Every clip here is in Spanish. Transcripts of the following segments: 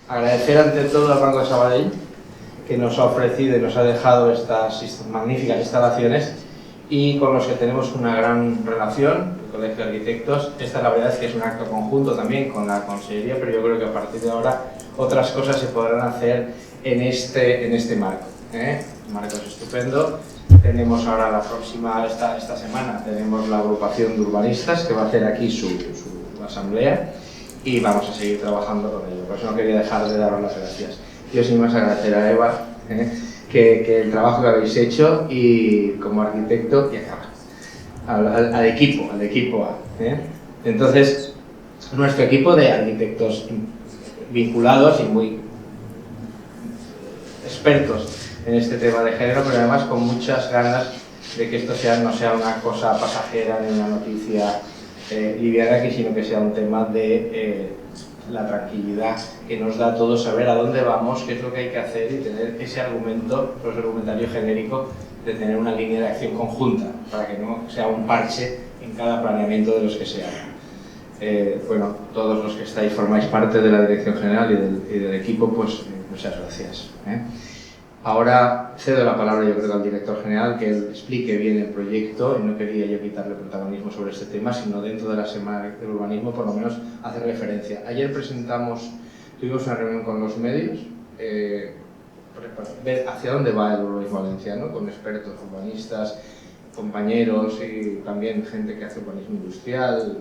Agradecer ante todo al Banco de Sabadell que nos ha ofrecido y nos ha dejado estas magníficas instalaciones y con los que tenemos una gran relación, el Colegio de Arquitectos. Esta la verdad es que es un acto conjunto también con la Consellería, pero yo creo que a partir de ahora otras cosas se podrán hacer en este marco. El marco es estupendo. Tenemos ahora la próxima, esta semana, tenemos la agrupación de urbanistas que va a hacer aquí su asamblea y vamos a seguir trabajando con ello. Por eso no quería dejar de daros las gracias. Yo sin más agradecer a Eva que el trabajo que habéis hecho y como arquitecto y al equipo A. Entonces, nuestro equipo de arquitectos vinculados y muy expertos en este tema de género, pero además con muchas ganas de que esto no sea una cosa pasajera ni una noticia liviana aquí, sino que sea un tema de la tranquilidad que nos da a todos saber a dónde vamos, qué es lo que hay que hacer y tener ese argumentario genérico de tener una línea de acción conjunta para que no sea un parche en cada planeamiento de los que se hagan. Bueno, todos los que estáis formáis parte de la Dirección General y del equipo, pues muchas gracias. Ahora cedo la palabra yo creo al director general que él explique bien el proyecto y no quería yo quitarle protagonismo sobre este tema, sino dentro de la Semana del Urbanismo por lo menos hacer referencia. Ayer tuvimos una reunión con los medios para ver hacia dónde va el urbanismo valenciano, con expertos urbanistas, compañeros y también gente que hace urbanismo industrial,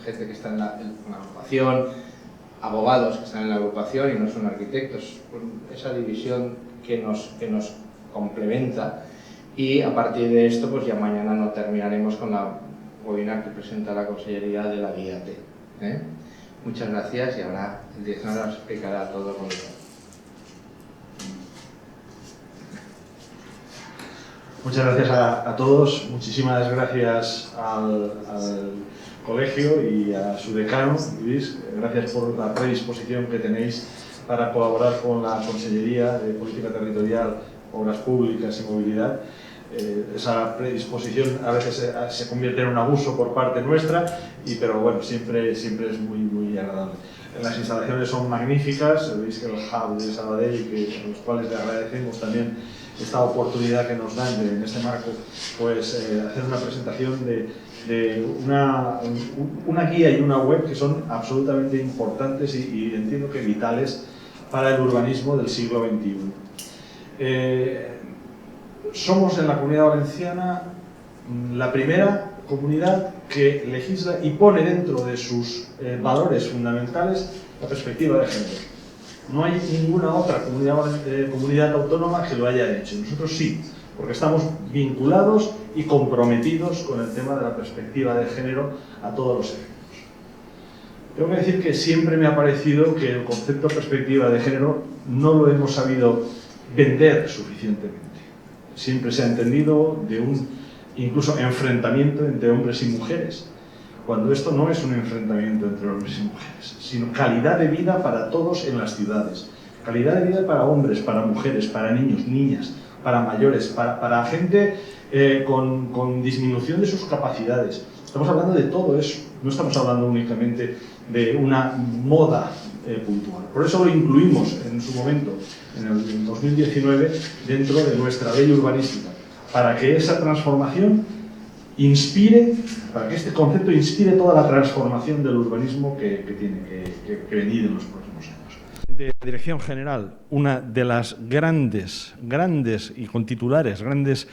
gente que está en la agrupación, abogados que están en la agrupación y no son arquitectos. Esa división que nos complementa y a partir de esto pues ya mañana no terminaremos con la webinar que presenta la Consellería de la Guía T. Muchas gracias y ahora el director nos explicará todo con eso. Muchas gracias a todos, muchísimas gracias al colegio y a su decano, Luis. Gracias por la predisposición que tenéis para colaborar con la Consellería de Política Territorial, Obras Públicas y Movilidad. Esa predisposición a veces se convierte en un abuso por parte nuestra, pero bueno, siempre es muy agradable. Las instalaciones son magníficas, veis que el hub de Sabadell, a los cuales le agradecemos también esta oportunidad que nos dan en este marco, pues hacer una presentación de una guía y una web que son absolutamente importantes y entiendo que vitales para el urbanismo del siglo XXI. Somos en la Comunidad Valenciana la primera comunidad que legisla y pone dentro de sus valores fundamentales la perspectiva de género. No hay ninguna otra comunidad autónoma que lo haya hecho. Nosotros sí, porque estamos vinculados y comprometidos con el tema de la perspectiva de género a todos los efectos. Tengo que decir que siempre me ha parecido que el concepto de perspectiva de género no lo hemos sabido vender suficientemente. Siempre se ha entendido de un incluso enfrentamiento entre hombres y mujeres, cuando esto no es un enfrentamiento entre hombres y mujeres, sino calidad de vida para todos en las ciudades. Calidad de vida para hombres, para mujeres, para niños, niñas, para mayores, para gente con disminución de sus capacidades. Estamos hablando de todo eso, no estamos hablando únicamente de una moda puntual. Por eso lo incluimos en su momento, en el 2019, dentro de nuestra ley urbanística, para que esa transformación inspire, para que este concepto inspire toda la transformación del urbanismo que tiene que venir en los próximos años. De la Dirección General, una de las grandes y con titulares, grandes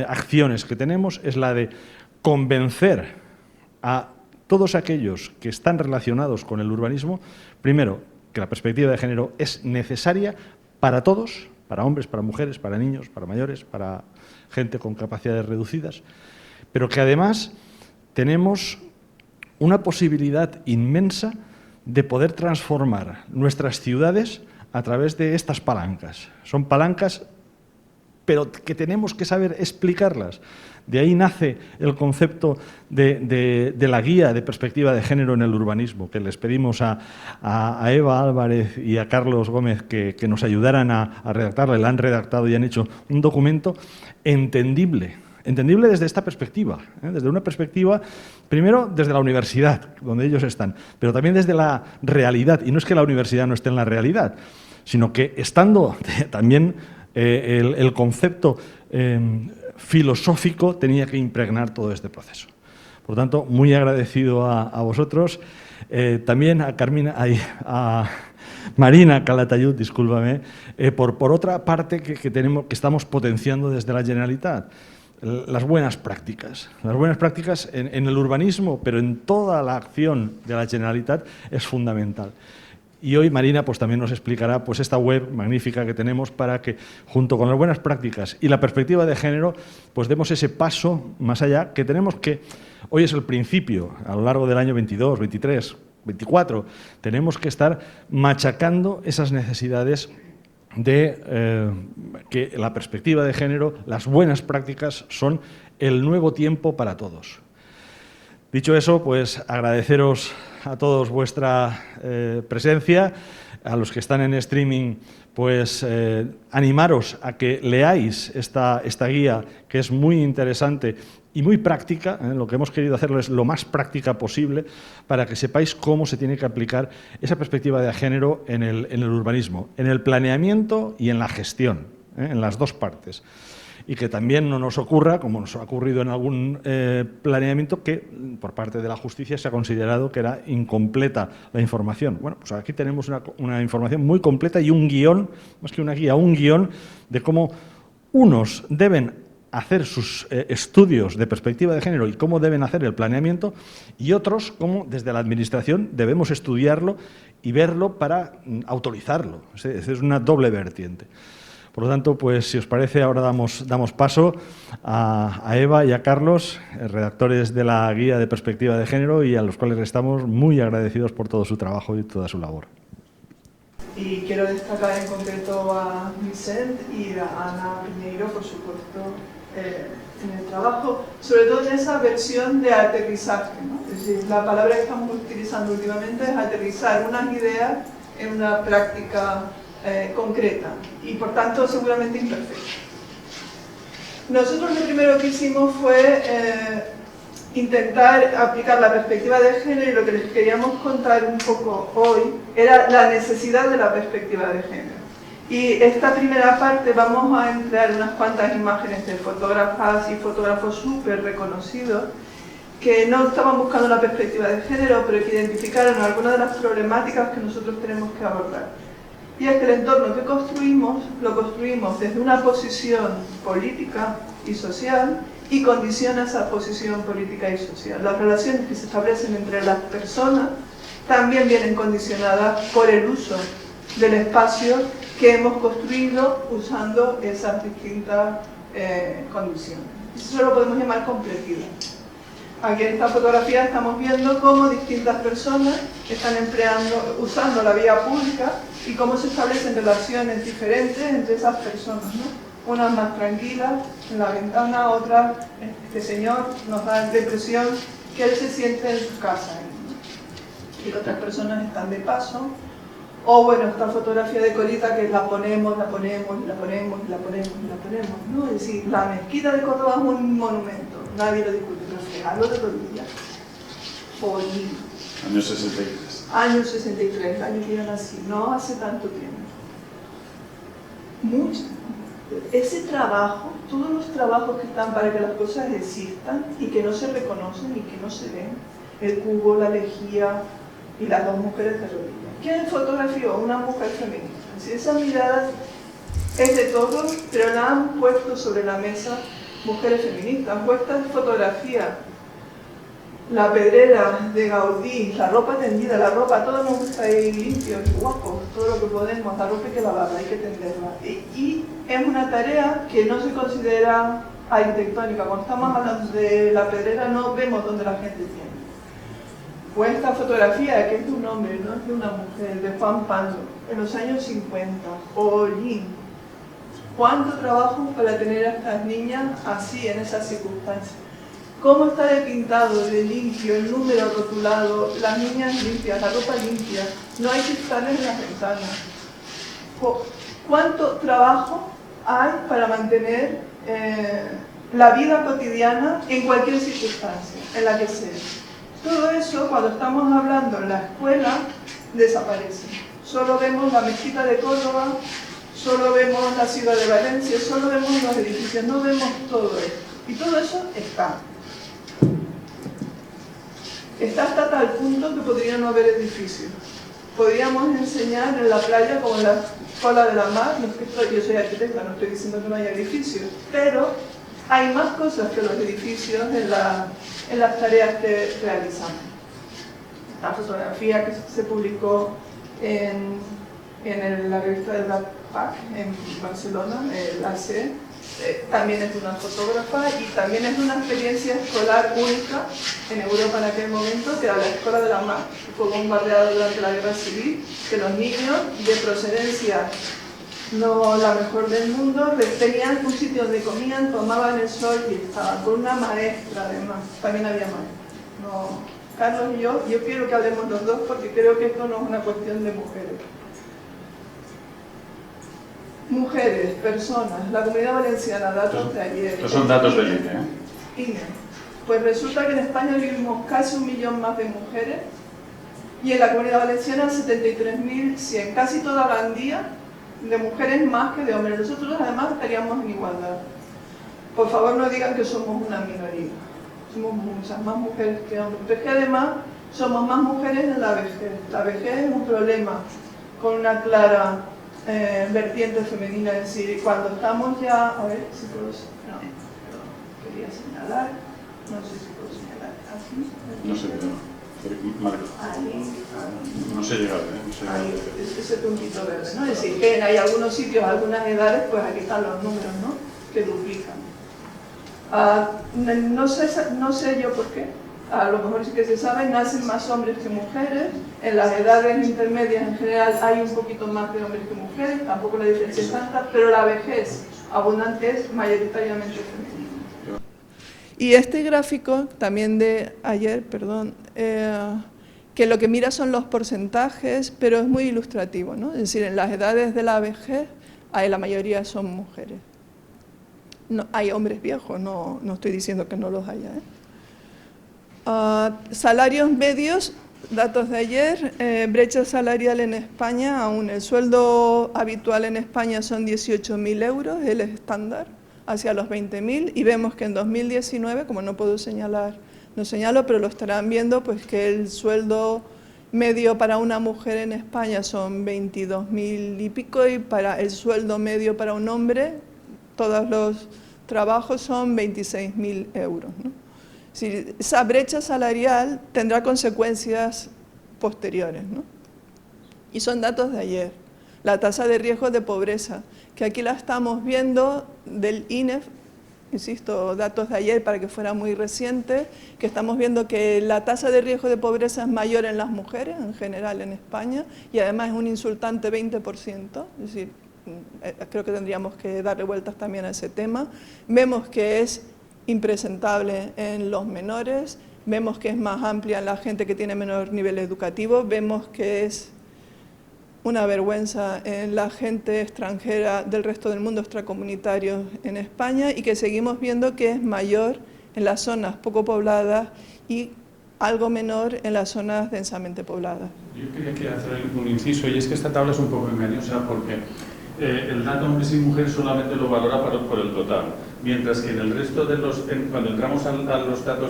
acciones que tenemos es la de convencer a todos aquellos que están relacionados con el urbanismo, primero, que la perspectiva de género es necesaria para todos, para hombres, para mujeres, para niños, para mayores, para gente con capacidades reducidas, pero que además tenemos una posibilidad inmensa de poder transformar nuestras ciudades a través de estas palancas. Son palancas, pero que tenemos que saber explicarlas. De ahí nace el concepto de la guía de perspectiva de género en el urbanismo, que les pedimos a Eva Álvarez y a Carlos Gómez que nos ayudaran a redactarla. La han redactado y han hecho un documento entendible Entendible desde esta perspectiva, desde una perspectiva, primero desde la universidad, donde ellos están, pero también desde la realidad. Y no es que la universidad no esté en la realidad, sino que estando también el concepto filosófico tenía que impregnar todo este proceso. Por lo tanto, muy agradecido a vosotros, también a Marina Calatayud, discúlpame, por otra parte que estamos potenciando desde la Generalitat. Las buenas prácticas en el urbanismo, pero en toda la acción de la Generalitat es fundamental. Y hoy Marina pues, también nos explicará pues, esta web magnífica que tenemos para que, junto con las buenas prácticas y la perspectiva de género, pues demos ese paso más allá, que tenemos que, hoy es el principio, a lo largo del año 22, 23, 24, tenemos que estar machacando esas necesidades de que la perspectiva de género, las buenas prácticas son el nuevo tiempo para todos. Dicho eso, pues agradeceros a todos vuestra presencia, a los que están en streaming, pues animaros a que leáis esta guía, que es muy interesante y muy práctica. Lo que hemos querido hacerlo es lo más práctica posible para que sepáis cómo se tiene que aplicar esa perspectiva de género en el urbanismo, en el planeamiento y en la gestión, en las dos partes. Y que también no nos ocurra, como nos ha ocurrido en algún planeamiento, que por parte de la justicia se ha considerado que era incompleta la información. Bueno, pues aquí tenemos una información muy completa y un guión, más que una guía, un guión de cómo unos deben hacer sus estudios de perspectiva de género y cómo deben hacer el planeamiento, y otros cómo desde la Administración debemos estudiarlo y verlo para autorizarlo. Es una doble vertiente. Por lo tanto, pues si os parece, ahora damos paso a Eva y a Carlos, redactores de la guía de perspectiva de género, y a los cuales estamos muy agradecidos por todo su trabajo y toda su labor. Y quiero destacar en concreto a Vicent y a Ana Piñeiro, por supuesto, en el trabajo, sobre todo en esa versión de aterrizaje, ¿no? Es decir, la palabra que estamos utilizando últimamente es aterrizar unas ideas en una práctica concreta y por tanto seguramente imperfecta. Nosotros lo primero que hicimos fue intentar aplicar la perspectiva de género, y lo que les queríamos contar un poco hoy era la necesidad de la perspectiva de género. Y esta primera parte vamos a emplear unas cuantas imágenes de fotógrafas y fotógrafos súper reconocidos que no estaban buscando la perspectiva de género, pero que identificaron algunas de las problemáticas que nosotros tenemos que abordar. Y es que el entorno que construimos, lo construimos desde una posición política y social y condiciona esa posición política y social. Las relaciones que se establecen entre las personas también vienen condicionadas por el uso del espacio que hemos construido usando esas distintas condiciones. Eso lo podemos llamar complejidad. Aquí en esta fotografía estamos viendo cómo distintas personas están usando la vía pública y cómo se establecen relaciones diferentes entre esas personas, ¿no? Unas más tranquilas en la ventana, otras, este señor nos da la impresión que él se siente en su casa, ¿no? Y otras personas están de paso. O bueno, esta fotografía de Colita que la ponemos, ¿no? Es decir, la mezquita de Córdoba es un monumento, nadie lo discute, pero fijarlo de rodillas. Año 63. Año 63, el año que yo nací, no hace tanto tiempo. Mucho. Ese trabajo, todos los trabajos que están para que las cosas existan y que no se reconocen y que no se ven, el cubo, la lejía y las dos mujeres de rodillas. ¿Quién fotografió? Una mujer feminista. Si esa mirada es de todos, pero la han puesto sobre la mesa mujeres feministas, han puesto en fotografía la pedrera de Gaudí, la ropa tendida, la ropa, todo nos gusta ahí limpio y guapo, todo lo que podemos, la ropa hay que lavarla, hay que tenderla. Y es una tarea que no se considera arquitectónica. Cuando estamos hablando de la pedrera no vemos dónde la gente tiene. Pues esta fotografía, que es de un hombre, no es de una mujer, de Juan Pando, en los años 50, Ollín. ¿Cuánto trabajo para tener a estas niñas así, en esas circunstancias? ¿Cómo está de pintado, de limpio, el número rotulado, las niñas limpias, la ropa limpia, no hay cristales en las ventanas? ¿Cuánto trabajo hay para mantener la vida cotidiana en cualquier circunstancia, en la que sea. Todo eso, cuando estamos hablando en la escuela, desaparece. Solo vemos la mezquita de Córdoba, solo vemos la ciudad de Valencia, solo vemos los edificios, no vemos todo esto. Y todo eso está. Está hasta tal punto que podría no haber edificios. Podríamos enseñar en la playa como en la cola de la mar, no es que yo soy arquitecta, no estoy diciendo que no haya edificios, pero hay más cosas que los edificios en las tareas que realizamos. La fotografía que se publicó en la revista de la PAC en Barcelona, el AC, también es de una fotógrafa y también es una experiencia escolar única en Europa en aquel momento, que era la Escuela de la Mar, que fue bombardeada durante la Guerra Civil, que los niños de procedencia no la mejor del mundo tenían un sitio donde comían, tomaban el sol y estaban con una maestra además, también había maestra. No, Carlos y yo quiero que hablemos los dos porque creo que esto no es una cuestión de mujeres. Mujeres, personas, la Comunidad Valenciana, datos de ayer. Estos son datos del INE. Pues resulta que en España vivimos casi 1 millón más de mujeres y en la Comunidad Valenciana 73.100, casi toda Gandía de mujeres más que de hombres. Nosotros además estaríamos en igualdad. Por favor no digan que somos una minoría, somos muchas más mujeres que hombres, pero es que además somos más mujeres en la vejez. La vejez es un problema con una clara vertiente femenina, es decir, cuando estamos ya, a ver si puedo, no, quería señalar, no sé si puedo señalar, aquí. No sé, Marco. No sé llegar, no sé ahí, ese puntito verde, ¿no? Es decir, que hay algunos sitios, algunas edades, pues aquí están los números, ¿no? Que duplican. No sé yo por qué. A lo mejor sí que se sabe, nacen más hombres que mujeres, en las edades intermedias en general hay un poquito más de hombres que mujeres, tampoco la diferencia es tanta, pero la vejez abundante es mayoritariamente femenina. Y este gráfico, también de ayer, perdón, que lo que mira son los porcentajes, pero es muy ilustrativo, ¿no? Es decir, en las edades de la vejez, la mayoría son mujeres. No, hay hombres viejos, no estoy diciendo que no los haya, ¿eh? Salarios medios, datos de ayer, brecha salarial en España, aún el sueldo habitual en España son 18.000 euros, el estándar, hacia los 20.000, y vemos que en 2019, como no puedo señalar, no señalo, pero lo estarán viendo, pues que el sueldo medio para una mujer en España son 22.000 y pico, y para el sueldo medio para un hombre, todos los trabajos son 26.000 euros, ¿no? Si esa brecha salarial tendrá consecuencias posteriores, ¿no? Y son datos de ayer. La tasa de riesgo de pobreza, que aquí la estamos viendo del INEF, insisto, datos de ayer para que fuera muy reciente, que estamos viendo que la tasa de riesgo de pobreza es mayor en las mujeres, en general en España, y además es un insultante 20%, es decir, creo que tendríamos que darle vueltas también a ese tema. Vemos que es impresentable en los menores, vemos que es más amplia en la gente que tiene menor nivel educativo, vemos que es una vergüenza en la gente extranjera del resto del mundo, extracomunitarios en España, y que seguimos viendo que es mayor en las zonas poco pobladas y algo menor en las zonas densamente pobladas. Yo quería que hacer un inciso, y es que esta tabla es un poco engañosa porque el dato hombres y mujeres solamente lo valora por el total, mientras que en el resto de cuando entramos a los datos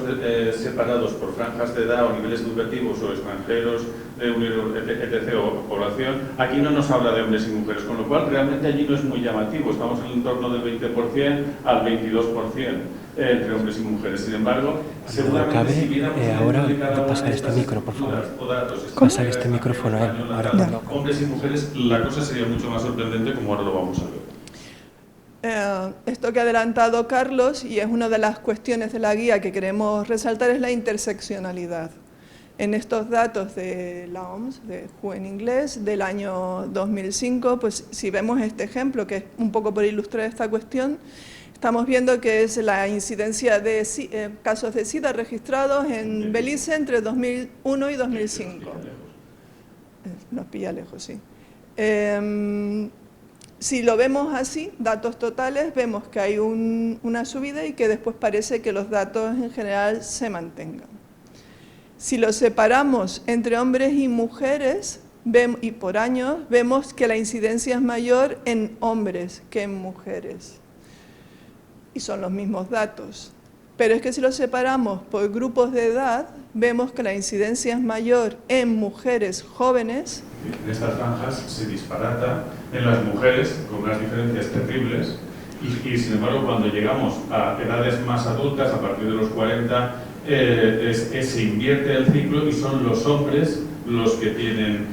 separados por franjas de edad o niveles educativos o extranjeros, etc. o población, aquí no nos habla de hombres y mujeres, con lo cual realmente allí no es muy llamativo, estamos en el entorno del 20% al 22% entre hombres y mujeres. Sin embargo, seguramente si viéramos ahora pasar este micro, por favor. Pasar este micrófono a él. Hombres y mujeres, la cosa sería mucho más sorprendente, como ahora lo vamos a ver. Esto que ha adelantado Carlos, y es una de las cuestiones de la guía que queremos resaltar, es la interseccionalidad. En estos datos de la OMS, de WHO en inglés, del año 2005, pues si vemos este ejemplo, que es un poco por ilustrar esta cuestión, estamos viendo que es la incidencia de casos de SIDA registrados en Belice entre 2001 y 2005. Nos pilla lejos, sí. Si lo vemos así, datos totales, vemos que hay una subida y que después parece que los datos en general se mantengan. Si lo separamos entre hombres y mujeres y por años, vemos que la incidencia es mayor en hombres que en mujeres. Y son los mismos datos. Pero es que si lo separamos por grupos de edad, vemos que la incidencia es mayor en mujeres jóvenes. En estas franjas se disparata en las mujeres con unas diferencias terribles y sin embargo cuando llegamos a edades más adultas, a partir de los 40, se invierte el ciclo y son los hombres los que tienen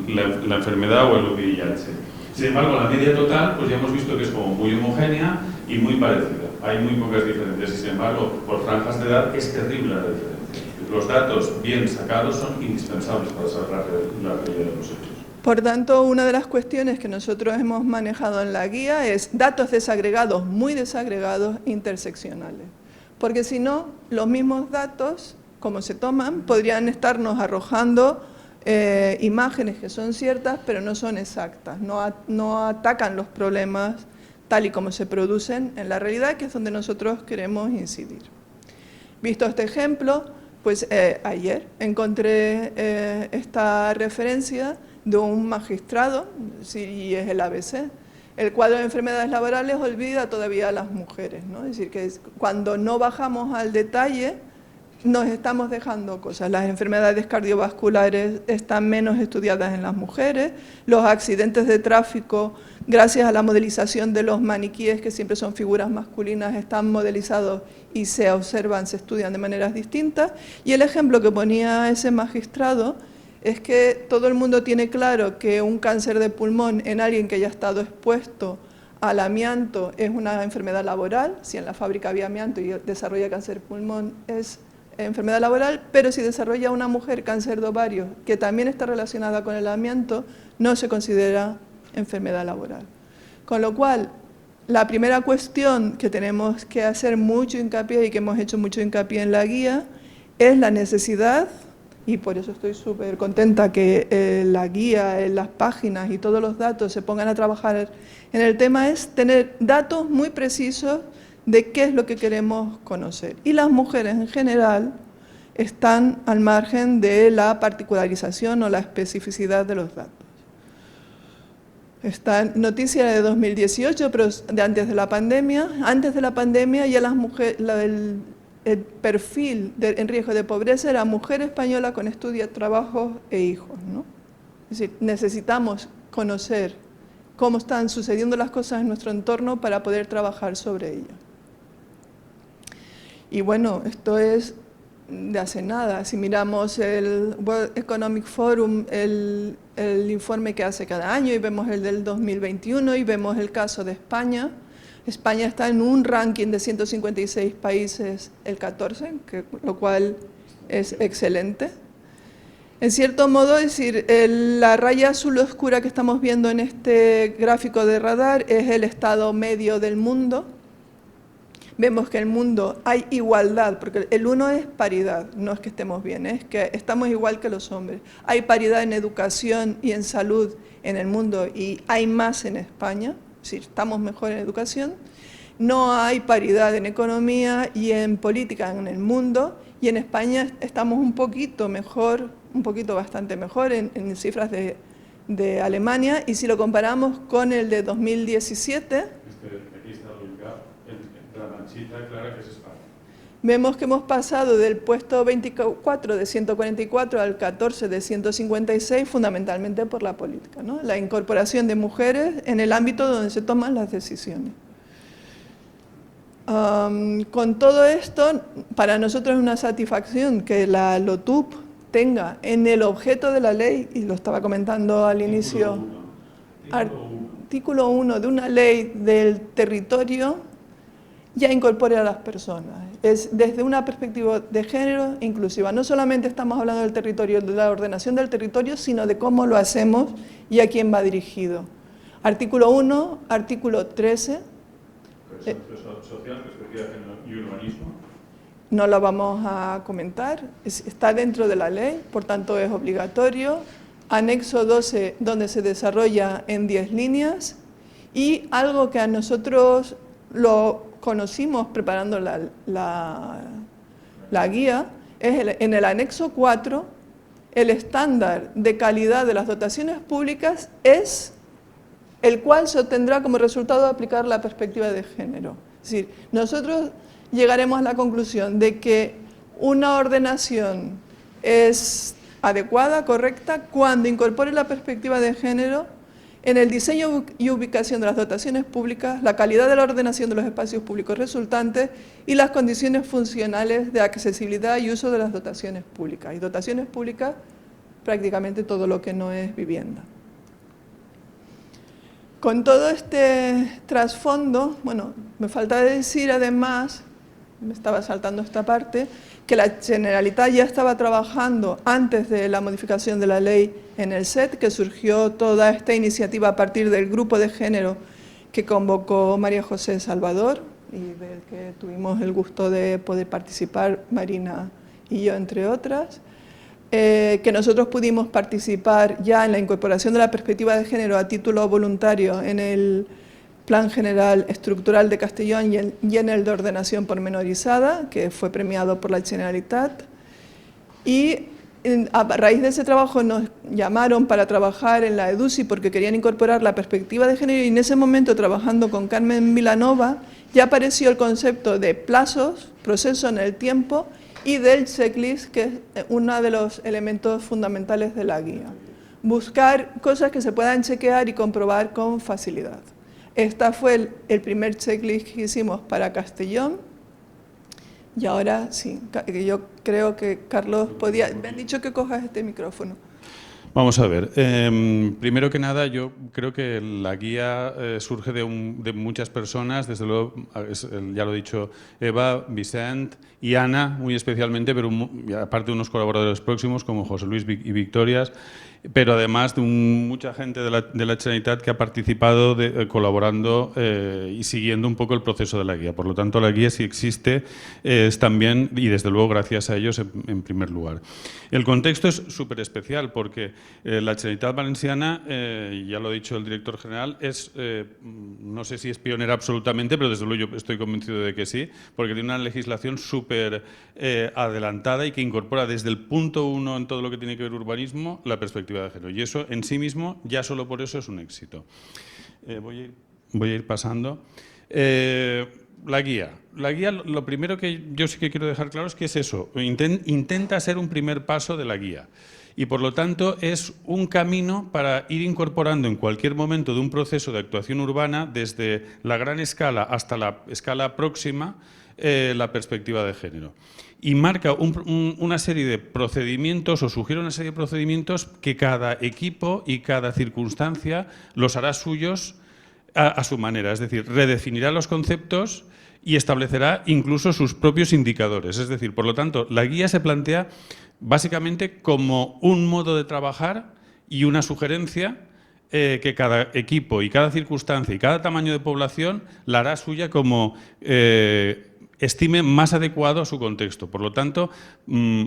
la enfermedad o el VIH. Sin embargo, la media total, pues ya hemos visto que es como muy homogénea y muy parecida. Hay muy pocas diferencias y sin embargo, por franjas de edad es terrible la diferencia. Los datos bien sacados son indispensables para saber la realidad de los hechos. Por tanto, una de las cuestiones que nosotros hemos manejado en la guía es datos desagregados, muy desagregados, interseccionales. Porque si no, los mismos datos, como se toman, podrían estarnos arrojando imágenes que son ciertas, pero no son exactas, no atacan los problemas tal y como se producen en la realidad, que es donde nosotros queremos incidir. Visto este ejemplo, pues ayer encontré esta referencia de un magistrado, y es el ABC. El cuadro de enfermedades laborales olvida todavía a las mujeres, ¿no? Es decir, que cuando no bajamos al detalle, nos estamos dejando cosas. Las enfermedades cardiovasculares están menos estudiadas en las mujeres, los accidentes de tráfico, gracias a la modelización de los maniquíes, que siempre son figuras masculinas, están modelizados y se observan, se estudian de maneras distintas. Y el ejemplo que ponía ese magistrado es que todo el mundo tiene claro que un cáncer de pulmón en alguien que haya estado expuesto al amianto es una enfermedad laboral. Si en la fábrica había amianto y desarrolla cáncer de pulmón es enfermedad laboral, pero si desarrolla una mujer cáncer de ovario, que también está relacionada con el amianto, no se considera enfermedad laboral. Con lo cual, la primera cuestión que tenemos que hacer mucho hincapié y que hemos hecho mucho hincapié en la guía es la necesidad, y por eso estoy súper contenta que la guía, en las páginas y todos los datos se pongan a trabajar en el tema, es tener datos muy precisos de qué es lo que queremos conocer. Y las mujeres en general están al margen de la particularización o la especificidad de los datos. Esta noticia de 2018, pero de antes de la pandemia. Antes de la pandemia ya las mujeres, el perfil en riesgo de pobreza era mujer española con estudios, trabajos e hijos, ¿no? Es decir, necesitamos conocer cómo están sucediendo las cosas en nuestro entorno para poder trabajar sobre ello. Y bueno, esto es de hace nada. Si miramos el World Economic Forum, el informe que hace cada año, y vemos el del 2021 y vemos el caso de España. España está en un ranking de 156 países, el 14, lo cual es excelente. En cierto modo, es decir, la raya azul oscura que estamos viendo en este gráfico de radar es el estado medio del mundo. Vemos que en el mundo hay igualdad, porque el 1 es paridad, no es que estemos bien, es que estamos igual que los hombres. Hay paridad en educación y en salud en el mundo y hay más en España, es decir, estamos mejor en educación. No hay paridad en economía y en política en el mundo, y en España estamos un poquito mejor, bastante mejor en cifras de Alemania, y si lo comparamos con el de 2017, clara que es España. Vemos que hemos pasado del puesto 24 de 144 al 14 de 156 fundamentalmente por la política, ¿no? La incorporación de mujeres en el ámbito donde se toman las decisiones. Con todo esto, para nosotros es una satisfacción que la LOTUP tenga en el objeto de la ley, y lo estaba comentando al inicio, artículo 1 de una ley del territorio, ya incorpore a las personas. Es desde una perspectiva de género inclusiva. No solamente estamos hablando del territorio, de la ordenación del territorio, sino de cómo lo hacemos y a quién va dirigido. Artículo 1, artículo 13. Social, perspectiva de género y urbanismo. No lo vamos a comentar, está dentro de la ley, por tanto es obligatorio. anexo 12, donde se desarrolla en 10 líneas, y algo que a nosotros lo conocimos preparando la guía, es en el anexo 4, el estándar de calidad de las dotaciones públicas es el cual se obtendrá como resultado de aplicar la perspectiva de género. Es decir, nosotros llegaremos a la conclusión de que una ordenación es adecuada, correcta, cuando incorpore la perspectiva de género en el diseño y ubicación de las dotaciones públicas, la calidad de la ordenación de los espacios públicos resultantes y las condiciones funcionales de accesibilidad y uso de las dotaciones públicas. Y dotaciones públicas, prácticamente todo lo que no es vivienda. Con todo este trasfondo, bueno, me falta decir además, me estaba saltando esta parte, que la Generalitat ya estaba trabajando antes de la modificación de la ley en el SET, que surgió toda esta iniciativa a partir del grupo de género que convocó María José Salvador y del que tuvimos el gusto de poder participar Marina y yo, entre otras. Que nosotros pudimos participar ya en la incorporación de la perspectiva de género a título voluntario en el Plan General Estructural de Castellón y en el de Ordenación Pormenorizada, que fue premiado por la Generalitat. Y a raíz de ese trabajo nos llamaron para trabajar en la EDUSI porque querían incorporar la perspectiva de género, y en ese momento, trabajando con Carmen Vilanova, ya apareció el concepto de plazos, proceso en el tiempo, y del checklist, que es uno de los elementos fundamentales de la guía. Buscar cosas que se puedan chequear y comprobar con facilidad. Este fue el primer checklist que hicimos para Castellón. Y ahora sí, yo creo que Carlos podía... Me han dicho que cojas este micrófono. Vamos a ver. Primero que nada, yo creo que la guía surge de muchas personas, desde luego, ya lo he dicho, Eva, Vicent y Ana, muy especialmente, pero aparte de unos colaboradores próximos como José Luis y Victorias, pero además de mucha gente de la Generalitat que ha participado colaborando y siguiendo un poco el proceso de la guía. Por lo tanto, la guía, si existe, es también, y desde luego gracias a ellos en primer lugar. El contexto es súper especial porque la Generalitat Valenciana, ya lo ha dicho el director general, es, no sé si es pionera absolutamente, pero desde luego yo estoy convencido de que sí, porque tiene una legislación súper adelantada y que incorpora desde el punto 1 en todo lo que tiene que ver urbanismo la perspectiva de género. Y eso en sí mismo, ya solo por eso, es un éxito. Voy a ir pasando. La guía, lo primero que yo sí que quiero dejar claro es que es eso, intenta ser un primer paso de la guía y por lo tanto es un camino para ir incorporando en cualquier momento de un proceso de actuación urbana, desde la gran escala hasta la escala próxima, la perspectiva de género. Y marca una serie de procedimientos o sugiere una serie de procedimientos que cada equipo y cada circunstancia los hará suyos a su manera, es decir, redefinirá los conceptos y establecerá incluso sus propios indicadores. Es decir, por lo tanto, la guía se plantea básicamente como un modo de trabajar y una sugerencia que cada equipo y cada circunstancia y cada tamaño de población la hará suya como estime más adecuado a su contexto. Por lo tanto,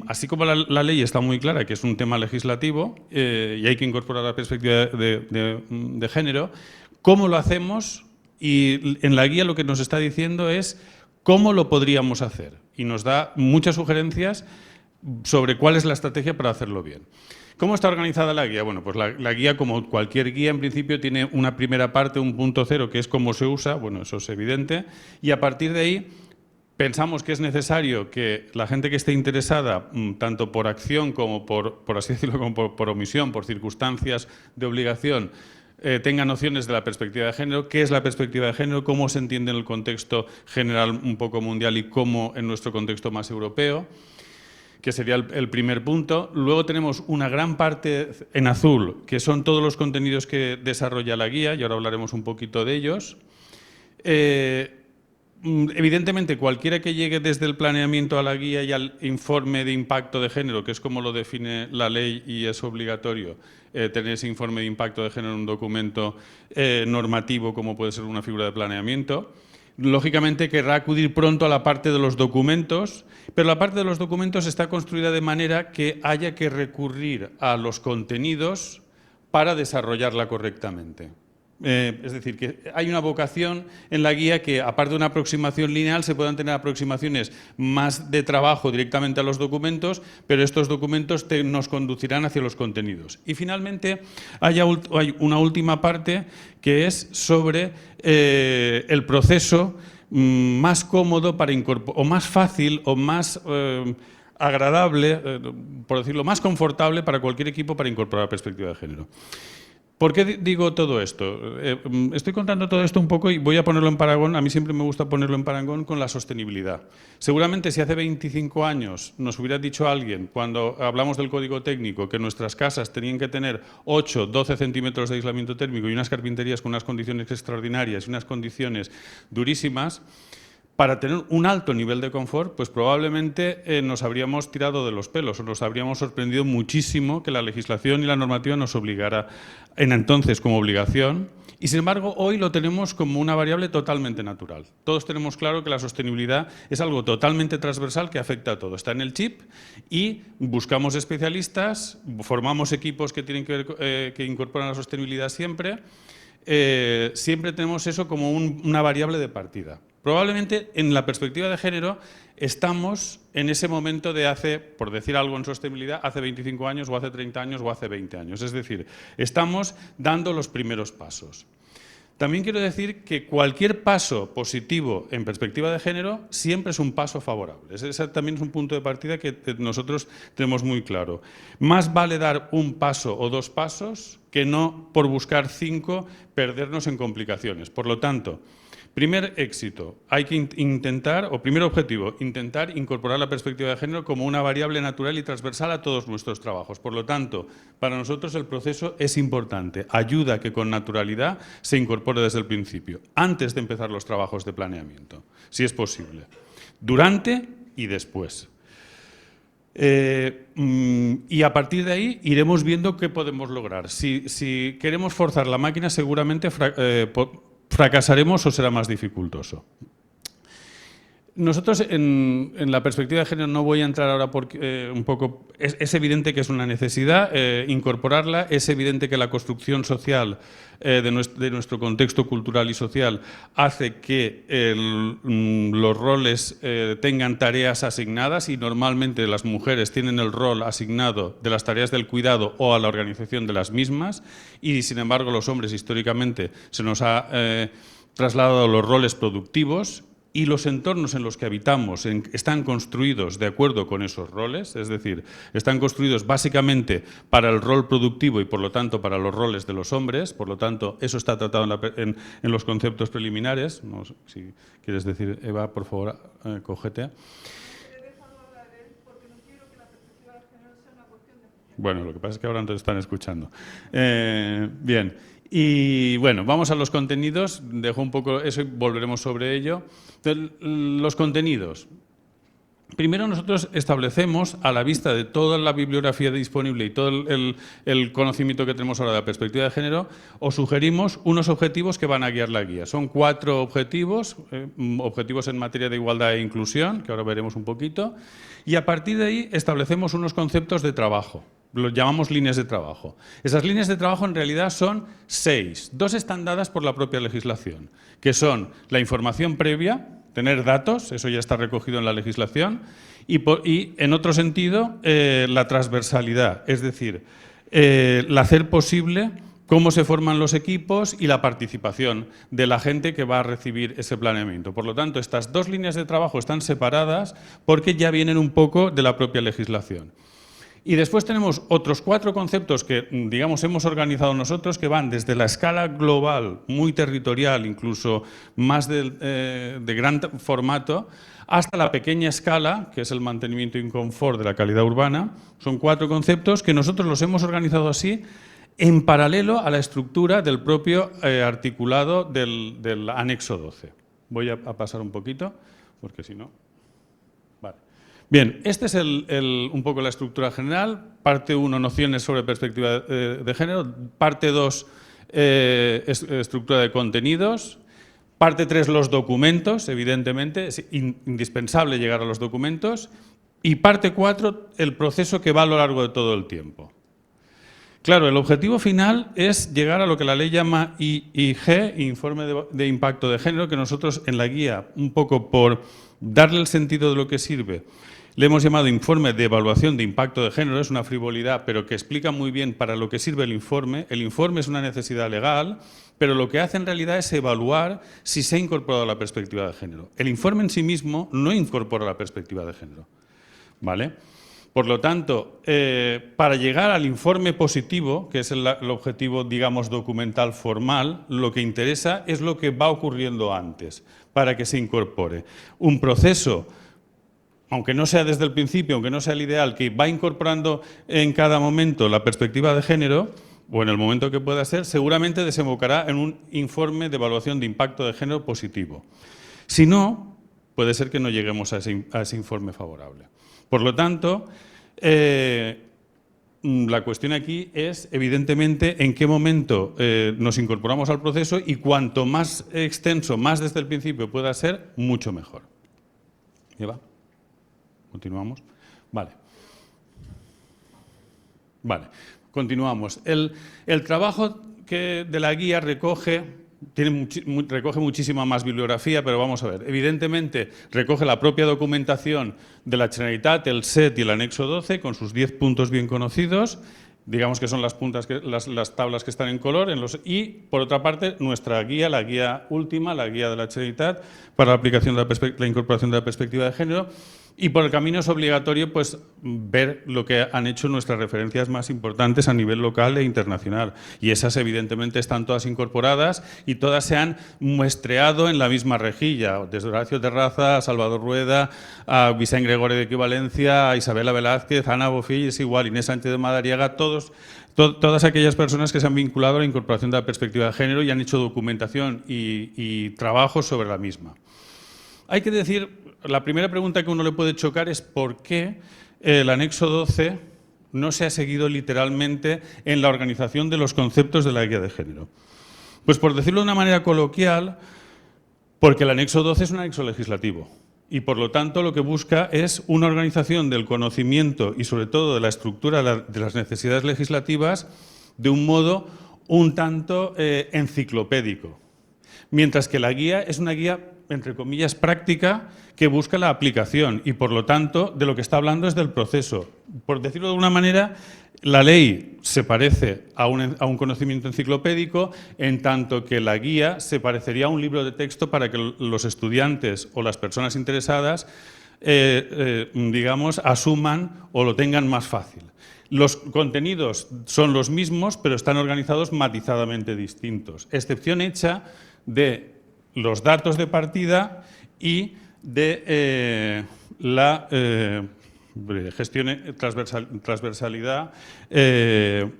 así como la ley está muy clara que es un tema legislativo y hay que incorporar la perspectiva de género, ¿cómo lo hacemos? Y en la guía lo que nos está diciendo es cómo lo podríamos hacer. Y nos da muchas sugerencias sobre cuál es la estrategia para hacerlo bien. ¿Cómo está organizada la guía? Bueno, pues la guía, como cualquier guía, en principio tiene una primera parte, un punto cero, que es cómo se usa. Bueno, eso es evidente. Y a partir de ahí pensamos que es necesario que la gente que esté interesada, tanto por acción como por así decirlo, como por omisión, por circunstancias de obligación, tenga nociones de la perspectiva de género, qué es la perspectiva de género, cómo se entiende en el contexto general un poco mundial y cómo en nuestro contexto más europeo, que sería el primer punto. Luego tenemos una gran parte en azul, que son todos los contenidos que desarrolla la guía, y ahora hablaremos un poquito de ellos. Evidentemente, cualquiera que llegue desde el planeamiento a la guía y al informe de impacto de género, que es como lo define la ley y es obligatorio tener ese informe de impacto de género en un documento normativo como puede ser una figura de planeamiento, lógicamente querrá acudir pronto a la parte de los documentos, pero la parte de los documentos está construida de manera que haya que recurrir a los contenidos para desarrollarla correctamente. Es decir, que hay una vocación en la guía que, aparte de una aproximación lineal, se puedan tener aproximaciones más de trabajo directamente a los documentos, pero estos documentos nos conducirán hacia los contenidos. Y finalmente hay una última parte que es sobre el proceso más cómodo para incorporar, o más fácil, o más agradable, por decirlo, más confortable para cualquier equipo para incorporar la perspectiva de género. ¿Por qué digo todo esto? Estoy contando todo esto un poco y voy a ponerlo en parangón. A mí siempre me gusta ponerlo en parangón con la sostenibilidad. Seguramente si hace 25 años nos hubiera dicho alguien, cuando hablamos del código técnico, que nuestras casas tenían que tener 8, 12 centímetros de aislamiento térmico y unas carpinterías con unas condiciones extraordinarias y unas condiciones durísimas, para tener un alto nivel de confort, pues probablemente nos habríamos tirado de los pelos o nos habríamos sorprendido muchísimo que la legislación y la normativa nos obligara entonces como obligación, y sin embargo hoy lo tenemos como una variable totalmente natural. Todos tenemos claro que la sostenibilidad es algo totalmente transversal que afecta a todo. Está en el chip y buscamos especialistas, formamos equipos que tienen que incorporan la sostenibilidad siempre. Siempre tenemos eso como una variable de partida. Probablemente en la perspectiva de género estamos en ese momento de hace, por decir algo en sostenibilidad, hace 25 años o hace 30 años o hace 20 años. Es decir, estamos dando los primeros pasos. También quiero decir que cualquier paso positivo en perspectiva de género siempre es un paso favorable. Ese también es un punto de partida que nosotros tenemos muy claro. Más vale dar un paso o 2 pasos que no, por buscar 5, perdernos en complicaciones. Por lo tanto, primer éxito, hay que intentar, o primer objetivo, intentar incorporar la perspectiva de género como una variable natural y transversal a todos nuestros trabajos. Por lo tanto, para nosotros el proceso es importante, ayuda a que con naturalidad se incorpore desde el principio, antes de empezar los trabajos de planeamiento, si es posible, durante y después. Y a partir de ahí iremos viendo qué podemos lograr. Si queremos forzar la máquina, seguramente fracasaremos o será más dificultoso. Nosotros en la perspectiva de género no voy a entrar ahora porque un poco es evidente que es una necesidad incorporarla, es evidente que la construcción social de nuestro contexto cultural y social hace que los roles tengan tareas asignadas y normalmente las mujeres tienen el rol asignado de las tareas del cuidado o a la organización de las mismas y sin embargo los hombres históricamente se nos ha trasladado los roles productivos. Y los entornos en los que habitamos están construidos de acuerdo con esos roles, es decir, están construidos básicamente para el rol productivo y por lo tanto para los roles de los hombres, por lo tanto eso está tratado en los conceptos preliminares. No sé si quieres decir, Eva, por favor, cógete. Bueno, lo que pasa es que ahora no te están escuchando. Bien. Y bueno, vamos a los contenidos, dejo un poco eso y volveremos sobre ello. Los contenidos. Primero nosotros establecemos, a la vista de toda la bibliografía disponible y todo el conocimiento que tenemos ahora de la perspectiva de género, os sugerimos unos objetivos que van a guiar la guía. Son 4 objetivos, objetivos en materia de igualdad e inclusión, que ahora veremos un poquito, y a partir de ahí establecemos unos conceptos de trabajo. Los llamamos líneas de trabajo. Esas líneas de trabajo en realidad son 6. 2 están dadas por la propia legislación, que son la información previa, tener datos, eso ya está recogido en la legislación, y en otro sentido la transversalidad, es decir, el hacer posible cómo se forman los equipos y la participación de la gente que va a recibir ese planeamiento. Por lo tanto, estas 2 líneas de trabajo están separadas porque ya vienen un poco de la propia legislación. Y después tenemos otros 4 conceptos que, digamos, hemos organizado nosotros, que van desde la escala global, muy territorial, incluso más de gran formato, hasta la pequeña escala, que es el mantenimiento y confort de la calidad urbana. Son 4 conceptos que nosotros los hemos organizado así, en paralelo a la estructura del propio articulado del anexo 12. Voy a pasar un poquito, porque si no... Vale. Bien, esta es un poco la estructura general. Parte 1, nociones sobre perspectiva de género. Parte 2, estructura de contenidos. Parte 3, los documentos, evidentemente, es indispensable llegar a los documentos. Y parte 4, el proceso que va a lo largo de todo el tiempo. Claro, el objetivo final es llegar a lo que la ley llama IIG, Informe de Impacto de Género, que nosotros en la guía, un poco por darle el sentido de lo que sirve, le hemos llamado Informe de Evaluación de Impacto de Género. Es una frivolidad, pero que explica muy bien para lo que sirve el informe. El informe es una necesidad legal, pero lo que hace en realidad es evaluar si se ha incorporado la perspectiva de género. El informe en sí mismo no incorpora la perspectiva de género, ¿vale? Por lo tanto, para llegar al informe positivo, que es el objetivo, digamos, documental formal, lo que interesa es lo que va ocurriendo antes, para que se incorpore. Un proceso, aunque no sea desde el principio, aunque no sea el ideal, que va incorporando en cada momento la perspectiva de género, o en el momento que pueda ser, seguramente desembocará en un informe de evaluación de impacto de género positivo. Si no, puede ser que no lleguemos a ese informe favorable. Por lo tanto, la cuestión aquí es, evidentemente, en qué momento nos incorporamos al proceso, y cuanto más extenso, más desde el principio pueda ser, mucho mejor. ¿Eva? ¿Continuamos? Vale. Vale, continuamos. El trabajo de la guía recoge muchísima más bibliografía, pero vamos a ver. Evidentemente, recoge la propia documentación de la Generalitat, el SET y el anexo 12, con sus 10 puntos bien conocidos, digamos que son las tablas que están en color, y, por otra parte, nuestra guía, la guía última, la guía de la Generalitat, para la aplicación de la incorporación de la perspectiva de género. Y por el camino es obligatorio, pues, ver lo que han hecho nuestras referencias más importantes a nivel local e internacional. Y esas, evidentemente, están todas incorporadas y todas se han muestreado en la misma rejilla, desde Horacio Terraza a Salvador Rueda, a Vicent Gregori de Equivalencia, a Isabela Velázquez, a Ana Bofill, es igual, Inés Sánchez de Madariaga, todas aquellas personas que se han vinculado a la incorporación de la perspectiva de género y han hecho documentación y trabajo sobre la misma. Hay que decir, la primera pregunta que uno le puede chocar es por qué el anexo 12 no se ha seguido literalmente en la organización de los conceptos de la guía de género. Pues, por decirlo de una manera coloquial, porque el anexo 12 es un anexo legislativo y, por lo tanto, lo que busca es una organización del conocimiento y, sobre todo, de la estructura de las necesidades legislativas de un modo un tanto enciclopédico. Mientras que la guía es una guía, entre comillas, práctica, que busca la aplicación y, por lo tanto, de lo que está hablando es del proceso. Por decirlo de alguna manera, la ley se parece a un conocimiento enciclopédico, en tanto que la guía se parecería a un libro de texto para que los estudiantes o las personas interesadas, digamos, asuman o lo tengan más fácil. Los contenidos son los mismos, pero están organizados matizadamente distintos, excepción hecha de los datos de partida y de la gestión, transversalidad,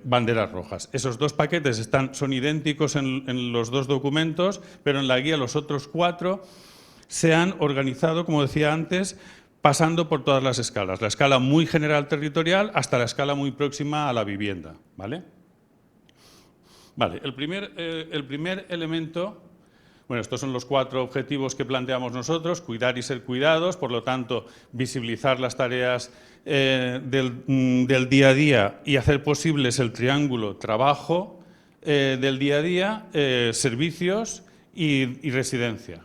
banderas rojas. Esos dos paquetes son idénticos en los dos documentos, pero en la guía los otros 4 se han organizado, como decía antes, pasando por todas las escalas. La escala muy general territorial hasta la escala muy próxima a la vivienda, ¿vale? Vale, el primer elemento. Bueno, estos son los 4 objetivos que planteamos nosotros: cuidar y ser cuidados, por lo tanto, visibilizar las tareas del día a día y hacer posibles el triángulo trabajo del día a día, servicios y residencia.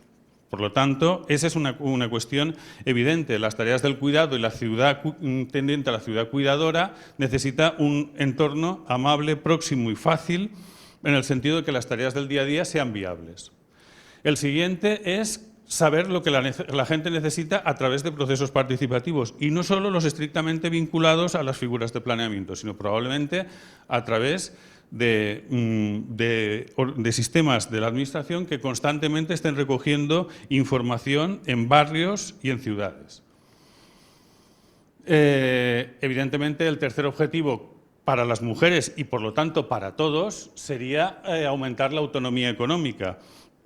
Por lo tanto, esa es una cuestión evidente. Las tareas del cuidado y la ciudad tendiente a la ciudad cuidadora necesita un entorno amable, próximo y fácil, en el sentido de que las tareas del día a día sean viables. El siguiente es saber lo que la gente necesita a través de procesos participativos, y no solo los estrictamente vinculados a las figuras de planeamiento, sino probablemente a través de sistemas de la administración que constantemente estén recogiendo información en barrios y en ciudades. Evidentemente, el tercer objetivo para las mujeres y, por lo tanto, para todos, sería aumentar la autonomía económica.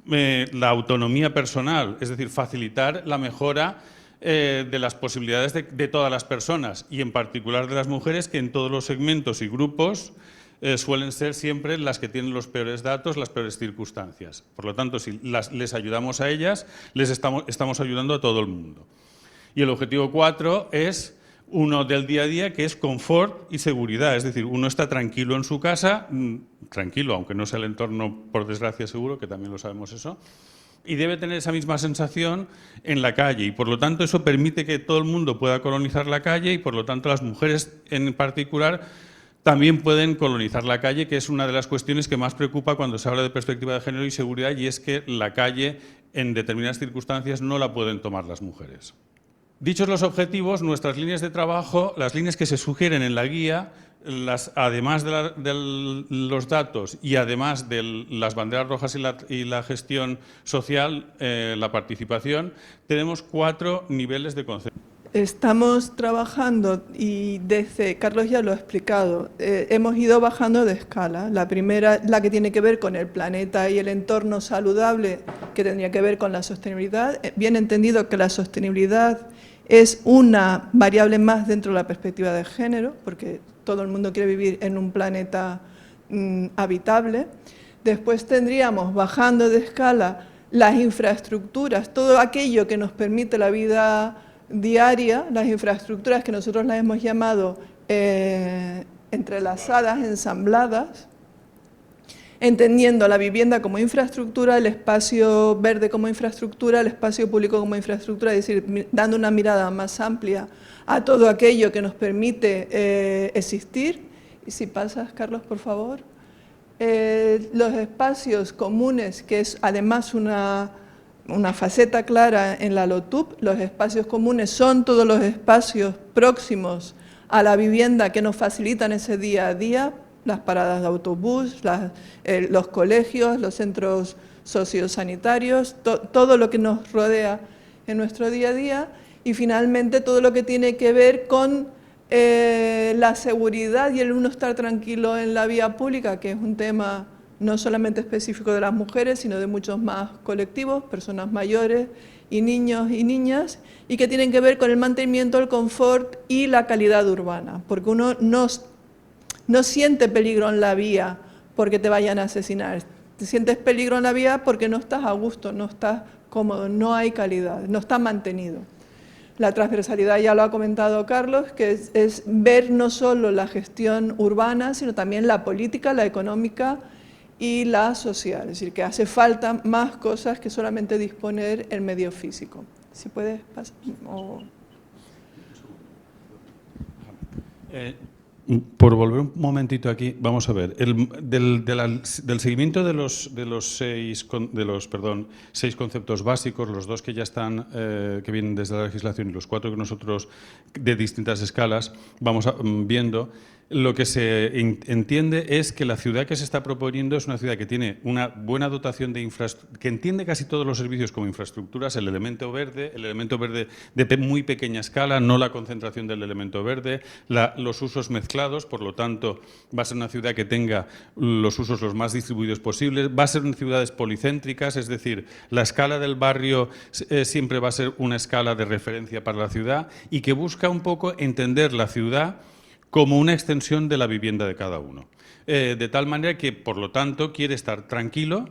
La autonomía personal, es decir, facilitar la mejora de las posibilidades de todas las personas y, en particular, de las mujeres, que en todos los segmentos y grupos suelen ser siempre las que tienen los peores datos, las peores circunstancias. Por lo tanto, si les ayudamos a ellas, les estamos ayudando a todo el mundo. Y el objetivo 4 es uno del día a día, que es confort y seguridad. Es decir, uno está tranquilo en su casa, tranquilo, aunque no sea el entorno, por desgracia, seguro, que también lo sabemos eso, y debe tener esa misma sensación en la calle. Y por lo tanto, eso permite que todo el mundo pueda colonizar la calle y por lo tanto las mujeres en particular también pueden colonizar la calle, que es una de las cuestiones que más preocupa cuando se habla de perspectiva de género y seguridad, y es que la calle, en determinadas circunstancias, no la pueden tomar las mujeres. Dichos los objetivos, nuestras líneas de trabajo, las líneas que se sugieren en la guía, además de los datos y además de las banderas rojas y la gestión social, la participación, tenemos 4 niveles de concepto. Estamos trabajando y desde, Carlos ya lo ha explicado, hemos ido bajando de escala. La primera, la que tiene que ver con el planeta y el entorno saludable, que tendría que ver con la sostenibilidad. Bien entendido que la sostenibilidad es una variable más dentro de la perspectiva de género, porque todo el mundo quiere vivir en un planeta habitable. Después tendríamos, bajando de escala, las infraestructuras, todo aquello que nos permite la vida diaria, las infraestructuras que nosotros las hemos llamado entrelazadas, ensambladas, entendiendo la vivienda como infraestructura, el espacio verde como infraestructura, el espacio público como infraestructura, es decir, dando una mirada más amplia a todo aquello que nos permite existir. Y si pasas, Carlos, por favor. Los espacios comunes, que es además una faceta clara en la LOTUP, los espacios comunes son todos los espacios próximos a la vivienda que nos facilitan ese día a día, las paradas de autobús, los colegios, los centros sociosanitarios, todo lo que nos rodea en nuestro día a día, y finalmente todo lo que tiene que ver con la seguridad y el uno estar tranquilo en la vía pública, que es un tema no solamente específico de las mujeres, sino de muchos más colectivos, personas mayores y niños y niñas, y que tienen que ver con el mantenimiento, el confort y la calidad urbana, porque uno no siente peligro en la vía porque te vayan a asesinar, te sientes peligro en la vía porque no estás a gusto, no estás cómodo, no hay calidad, no está mantenido. La transversalidad ya lo ha comentado Carlos, que es ver no solo la gestión urbana, sino también la política, la económica y la social, es decir, que hace falta más cosas que solamente disponer el medio físico. Si puedes pasar. Por volver un momentito aquí, vamos a ver, del seguimiento de los 6 conceptos básicos, los 2 que ya están, que vienen desde la legislación y los 4 que nosotros, de distintas escalas, vamos viendo. Lo que se entiende es que la ciudad que se está proponiendo es una ciudad que tiene una buena dotación de infraestructura, que entiende casi todos los servicios como infraestructuras, el elemento verde de muy pequeña escala, no la concentración del elemento verde, los usos mezclados, por lo tanto va a ser una ciudad que tenga los usos los más distribuidos posibles, va a ser en ciudades policéntricas, es decir, la escala del barrio siempre va a ser una escala de referencia para la ciudad y que busca un poco entender la ciudad como una extensión de la vivienda de cada uno. De tal manera que, por lo tanto, quiere estar tranquilo,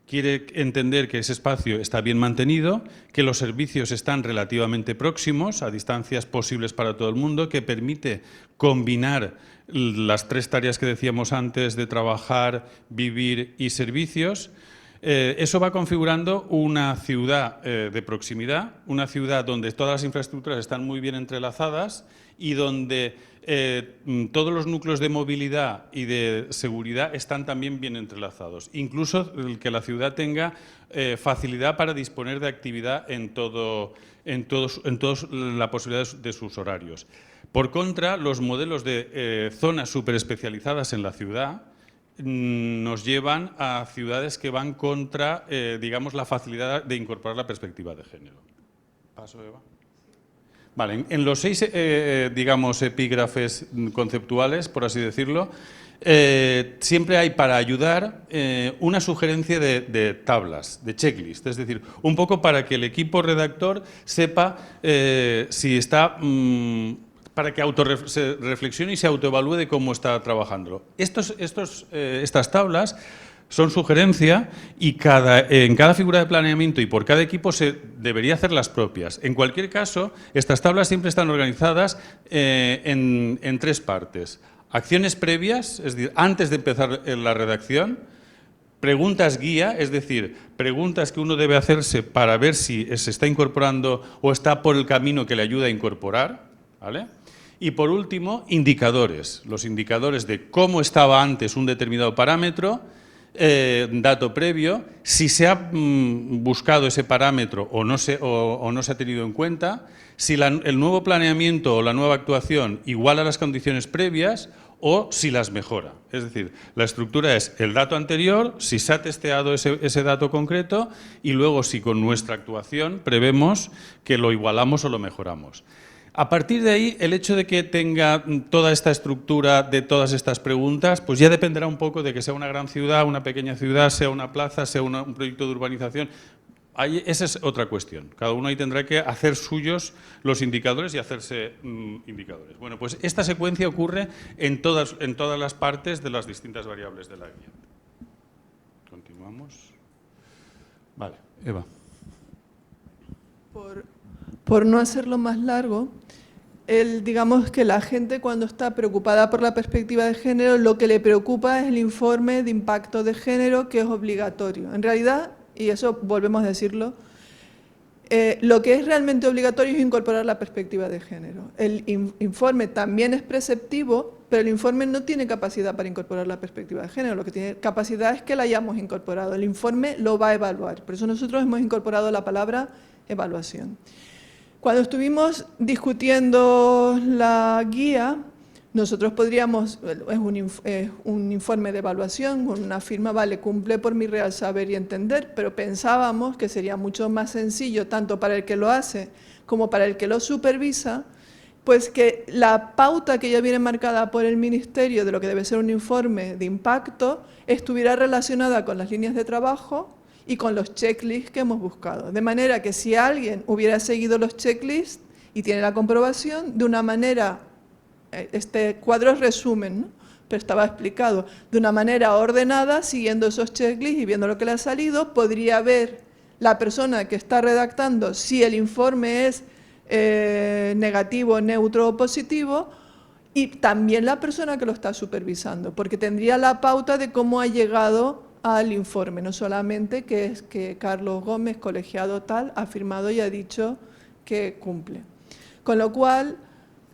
quiere entender que ese espacio está bien mantenido, que los servicios están relativamente próximos, a distancias posibles para todo el mundo, que permite combinar las 3 tareas que decíamos antes de trabajar, vivir y servicios. Eso va configurando una ciudad de proximidad, una ciudad donde todas las infraestructuras están muy bien entrelazadas y donde todos los núcleos de movilidad y de seguridad están también bien entrelazados. Incluso el que la ciudad tenga facilidad para disponer de actividad en toda la posibilidad de sus horarios. Por contra, los modelos de zonas superespecializadas en la ciudad nos llevan a ciudades que van contra, digamos, la facilidad de incorporar la perspectiva de género. ¿Paso, Eva? Vale, en los 6, digamos, epígrafes conceptuales, por así decirlo, siempre hay para ayudar una sugerencia de tablas, de checklist, es decir, un poco para que el equipo redactor sepa si está para que se reflexione y se autoevalúe de cómo está trabajando. Estas tablas son sugerencia y en cada figura de planeamiento y por cada equipo se debería hacer las propias. En cualquier caso, estas tablas siempre están organizadas en 3 partes. Acciones previas, es decir, antes de empezar la redacción. Preguntas guía, es decir, preguntas que uno debe hacerse para ver si se está incorporando o está por el camino que le ayuda a incorporar, ¿vale? Y por último, indicadores. Los indicadores de cómo estaba antes un determinado parámetro, dato previo, si se ha buscado ese parámetro o no se ha tenido en cuenta, si el nuevo planeamiento o la nueva actuación iguala las condiciones previas o si las mejora. Es decir, la estructura es el dato anterior, si se ha testeado ese dato concreto y luego si con nuestra actuación prevemos que lo igualamos o lo mejoramos. A partir de ahí, el hecho de que tenga toda esta estructura de todas estas preguntas, pues ya dependerá un poco de que sea una gran ciudad, una pequeña ciudad, sea una plaza, sea un proyecto de urbanización. Ahí, esa es otra cuestión. Cada uno ahí tendrá que hacer suyos los indicadores y hacerse indicadores. Bueno, pues esta secuencia ocurre en todas las partes de las distintas variables de la guía. Continuamos. Vale, Eva. Por no hacerlo más largo, digamos que la gente cuando está preocupada por la perspectiva de género, lo que le preocupa es el informe de impacto de género, que es obligatorio. En realidad, y eso volvemos a decirlo, lo que es realmente obligatorio es incorporar la perspectiva de género. El informe también es preceptivo, pero el informe no tiene capacidad para incorporar la perspectiva de género. Lo que tiene capacidad es que la hayamos incorporado. El informe lo va a evaluar. Por eso nosotros hemos incorporado la palabra evaluación. Cuando estuvimos discutiendo la guía, nosotros podríamos, es un informe de evaluación, con una firma, vale, cumple por mi real saber y entender, pero pensábamos que sería mucho más sencillo, tanto para el que lo hace como para el que lo supervisa, pues que la pauta que ya viene marcada por el Ministerio de lo que debe ser un informe de impacto estuviera relacionada con las líneas de trabajo y con los checklists que hemos buscado. De manera que si alguien hubiera seguido los checklists y tiene la comprobación, de una manera, este cuadro es resumen, ¿no? Pero estaba explicado, de una manera ordenada, siguiendo esos checklists y viendo lo que le ha salido, podría ver la persona que está redactando si el informe es negativo, neutro o positivo, y también la persona que lo está supervisando, porque tendría la pauta de cómo ha llegado al informe, no solamente que es que Carlos Gómez, colegiado tal, ha firmado y ha dicho que cumple. Con lo cual,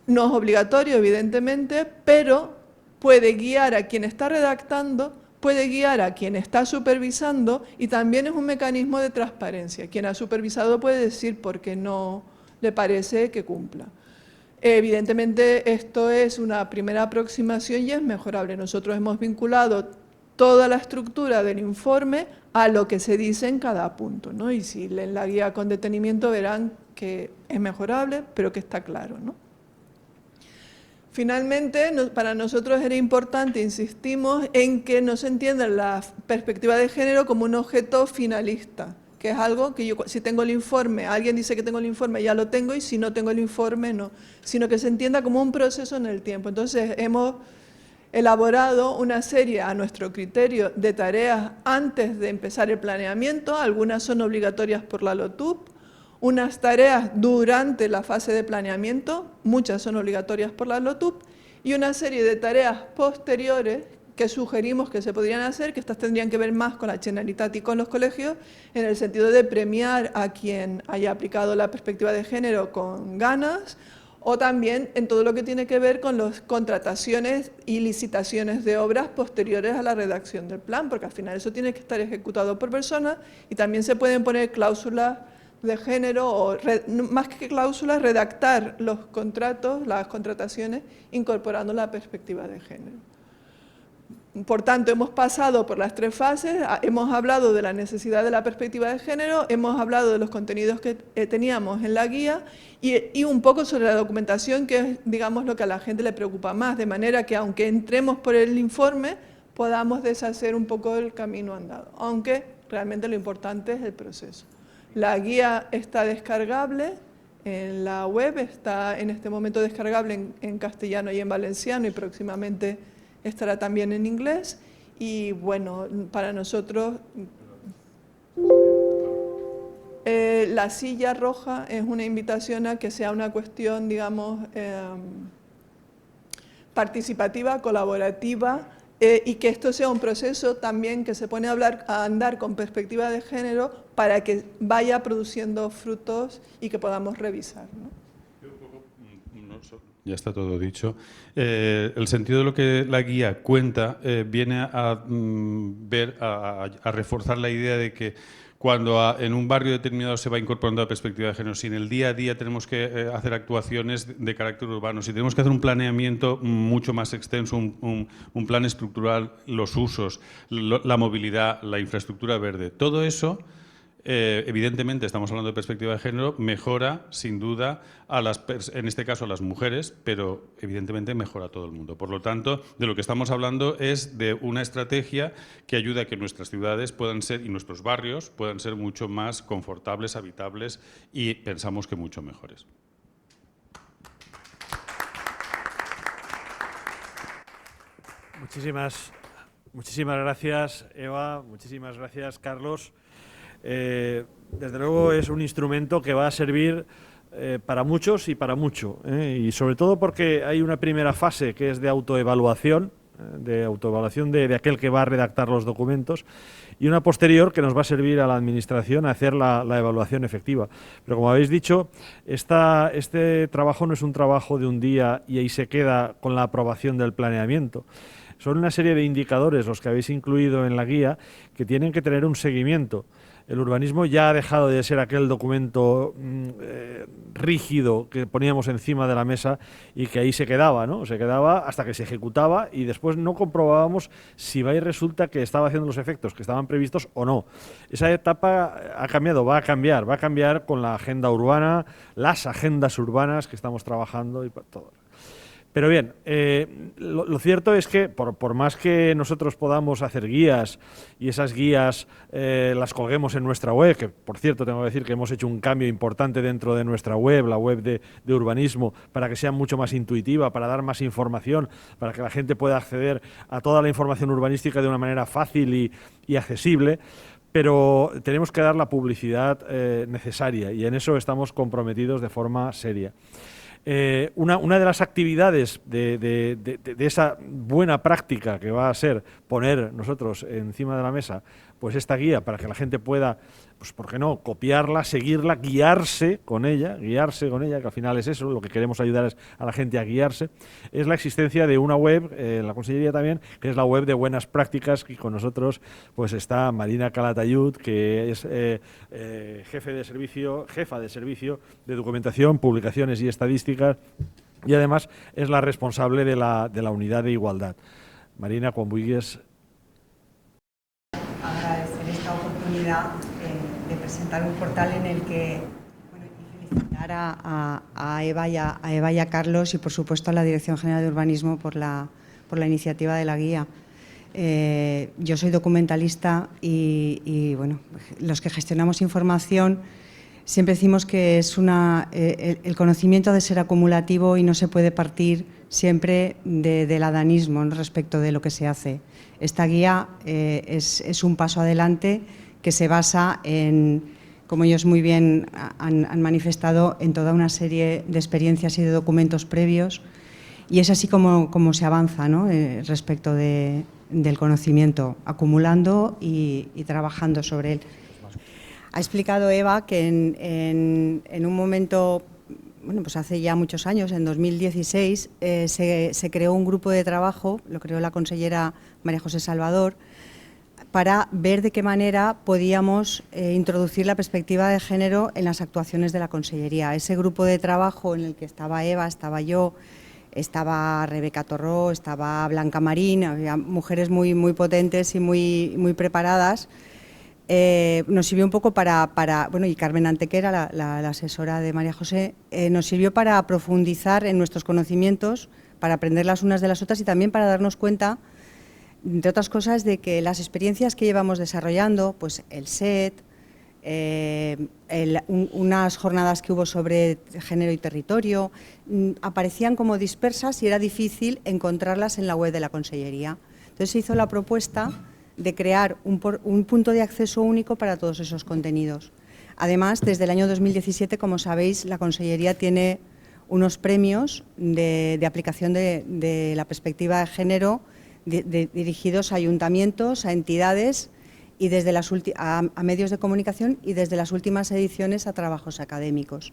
no es obligatorio, evidentemente, pero puede guiar a quien está redactando, puede guiar a quien está supervisando y también es un mecanismo de transparencia. Quien ha supervisado puede decir por qué no le parece que cumpla. Evidentemente, esto es una primera aproximación y es mejorable. Nosotros hemos vinculado toda la estructura del informe a lo que se dice en cada punto, ¿no? Y si leen la guía con detenimiento verán que es mejorable, pero que está claro, ¿no? Finalmente, para nosotros era importante, insistimos, en que no se entienda la perspectiva de género como un objeto finalista, que es algo que yo, si tengo el informe, alguien dice que tengo el informe, ya lo tengo, y si no tengo el informe, no, sino que se entienda como un proceso en el tiempo. Entonces, hemos elaborado una serie, a nuestro criterio, de tareas antes de empezar el planeamiento. Algunas son obligatorias por la LOTUP, unas tareas durante la fase de planeamiento, muchas son obligatorias por la LOTUP, y una serie de tareas posteriores que sugerimos que se podrían hacer, que estas tendrían que ver más con la Generalitat y con los colegios, en el sentido de premiar a quien haya aplicado la perspectiva de género con ganas, o también en todo lo que tiene que ver con las contrataciones y licitaciones de obras posteriores a la redacción del plan, porque al final eso tiene que estar ejecutado por personas y también se pueden poner cláusulas de género, o más que cláusulas, redactar los contratos, las contrataciones, incorporando la perspectiva de género. Por tanto, hemos pasado por las 3 fases, hemos hablado de la necesidad de la perspectiva de género, hemos hablado de los contenidos que teníamos en la guía y un poco sobre la documentación, que es, digamos, lo que a la gente le preocupa más, de manera que aunque entremos por el informe, podamos deshacer un poco el camino andado, aunque realmente lo importante es el proceso. La guía está descargable en la web, está en este momento descargable en castellano y en valenciano y próximamente estará también en inglés. Y bueno, para nosotros la silla roja es una invitación a que sea una cuestión, digamos, participativa, colaborativa, y que esto sea un proceso también que se pone a andar con perspectiva de género para que vaya produciendo frutos y que podamos revisar, ¿no? Ya está todo dicho. El sentido de lo que la guía cuenta viene a reforzar la idea de que cuando en un barrio determinado se va incorporando la perspectiva de género, si en el día a día tenemos que hacer actuaciones de carácter urbano, si tenemos que hacer un planeamiento mucho más extenso, un plan estructural, los usos, la movilidad, la infraestructura verde, todo eso, evidentemente, estamos hablando de perspectiva de género, mejora sin duda en este caso a las mujeres, pero evidentemente mejora a todo el mundo. Por lo tanto, de lo que estamos hablando es de una estrategia que ayuda a que nuestras ciudades puedan ser, y nuestros barrios puedan ser mucho más confortables, habitables y pensamos que mucho mejores. Muchísimas gracias, Eva. Muchísimas gracias, Carlos. Desde luego es un instrumento que va a servir para muchos y para mucho, y sobre todo porque hay una primera fase que es de autoevaluación, de aquel que va a redactar los documentos, y una posterior que nos va a servir a la Administración a hacer la evaluación efectiva. Pero como habéis dicho, este trabajo no es un trabajo de un día y ahí se queda con la aprobación del planeamiento. Son una serie de indicadores los que habéis incluido en la guía que tienen que tener un seguimiento. El urbanismo ya ha dejado de ser aquel documento rígido que poníamos encima de la mesa y que ahí se quedaba, ¿no? Se quedaba hasta que se ejecutaba y después no comprobábamos si va y resulta que estaba haciendo los efectos que estaban previstos o no. Esa etapa ha cambiado, va a cambiar con la agenda urbana, las agendas urbanas que estamos trabajando y todo. Pero bien, lo cierto es que por más que nosotros podamos hacer guías y esas guías las colguemos en nuestra web, que por cierto tengo que decir que hemos hecho un cambio importante dentro de nuestra web, la web de urbanismo, para que sea mucho más intuitiva, para dar más información, para que la gente pueda acceder a toda la información urbanística de una manera fácil y accesible, pero tenemos que dar la publicidad necesaria y en eso estamos comprometidos de forma seria. Una de las actividades de esa buena práctica que va a ser poner nosotros encima de la mesa pues esta guía para que la gente pueda, pues por qué no, copiarla, seguirla, guiarse con ella, que al final es eso, lo que queremos ayudar es a la gente a guiarse, es la existencia de una web, la Consellería también, que es la web de buenas prácticas, y con nosotros pues está Marina Calatayud, que es jefa de servicio de documentación, publicaciones y estadísticas, y además es la responsable de la unidad de igualdad. Marina, quan vulguis. Agradecer esta oportunidad de presentar un portal en el que, y felicitar a Eva y a Carlos y por supuesto a la Dirección General de Urbanismo por la iniciativa de la guía. Yo soy documentalista y bueno, los que gestionamos información siempre decimos que es el conocimiento ha de ser acumulativo y no se puede partir siempre del adanismo, ¿no?, respecto de lo que se hace. Esta guía es un paso adelante que se basa en, como ellos muy bien han manifestado, en toda una serie de experiencias y de documentos previos, y es así como se avanza, ¿no?, respecto del conocimiento, acumulando y trabajando sobre él. Ha explicado Eva que en un momento, bueno, pues hace ya muchos años, en 2016, se creó un grupo de trabajo, lo creó la consellera María José Salvador, para ver de qué manera podíamos introducir la perspectiva de género en las actuaciones de la Consellería. Ese grupo de trabajo en el que estaba Eva, estaba yo, estaba Rebeca Torró, estaba Blanca Marín, había mujeres muy, muy potentes y muy preparadas. Nos sirvió un poco bueno, y Carmen Antequera, la asesora de María José, nos sirvió para profundizar en nuestros conocimientos, para aprender las unas de las otras y también para darnos cuenta, entre otras cosas, de que las experiencias que llevamos desarrollando, pues el SET, unas jornadas que hubo sobre género y territorio, aparecían como dispersas y era difícil encontrarlas en la web de la Consellería. Entonces se hizo la propuesta de crear un punto de acceso único para todos esos contenidos. Además, desde el año 2017, como sabéis, la Consellería tiene unos premios de aplicación de la perspectiva de género dirigidos a ayuntamientos, a entidades y a medios de comunicación y desde las últimas ediciones a trabajos académicos.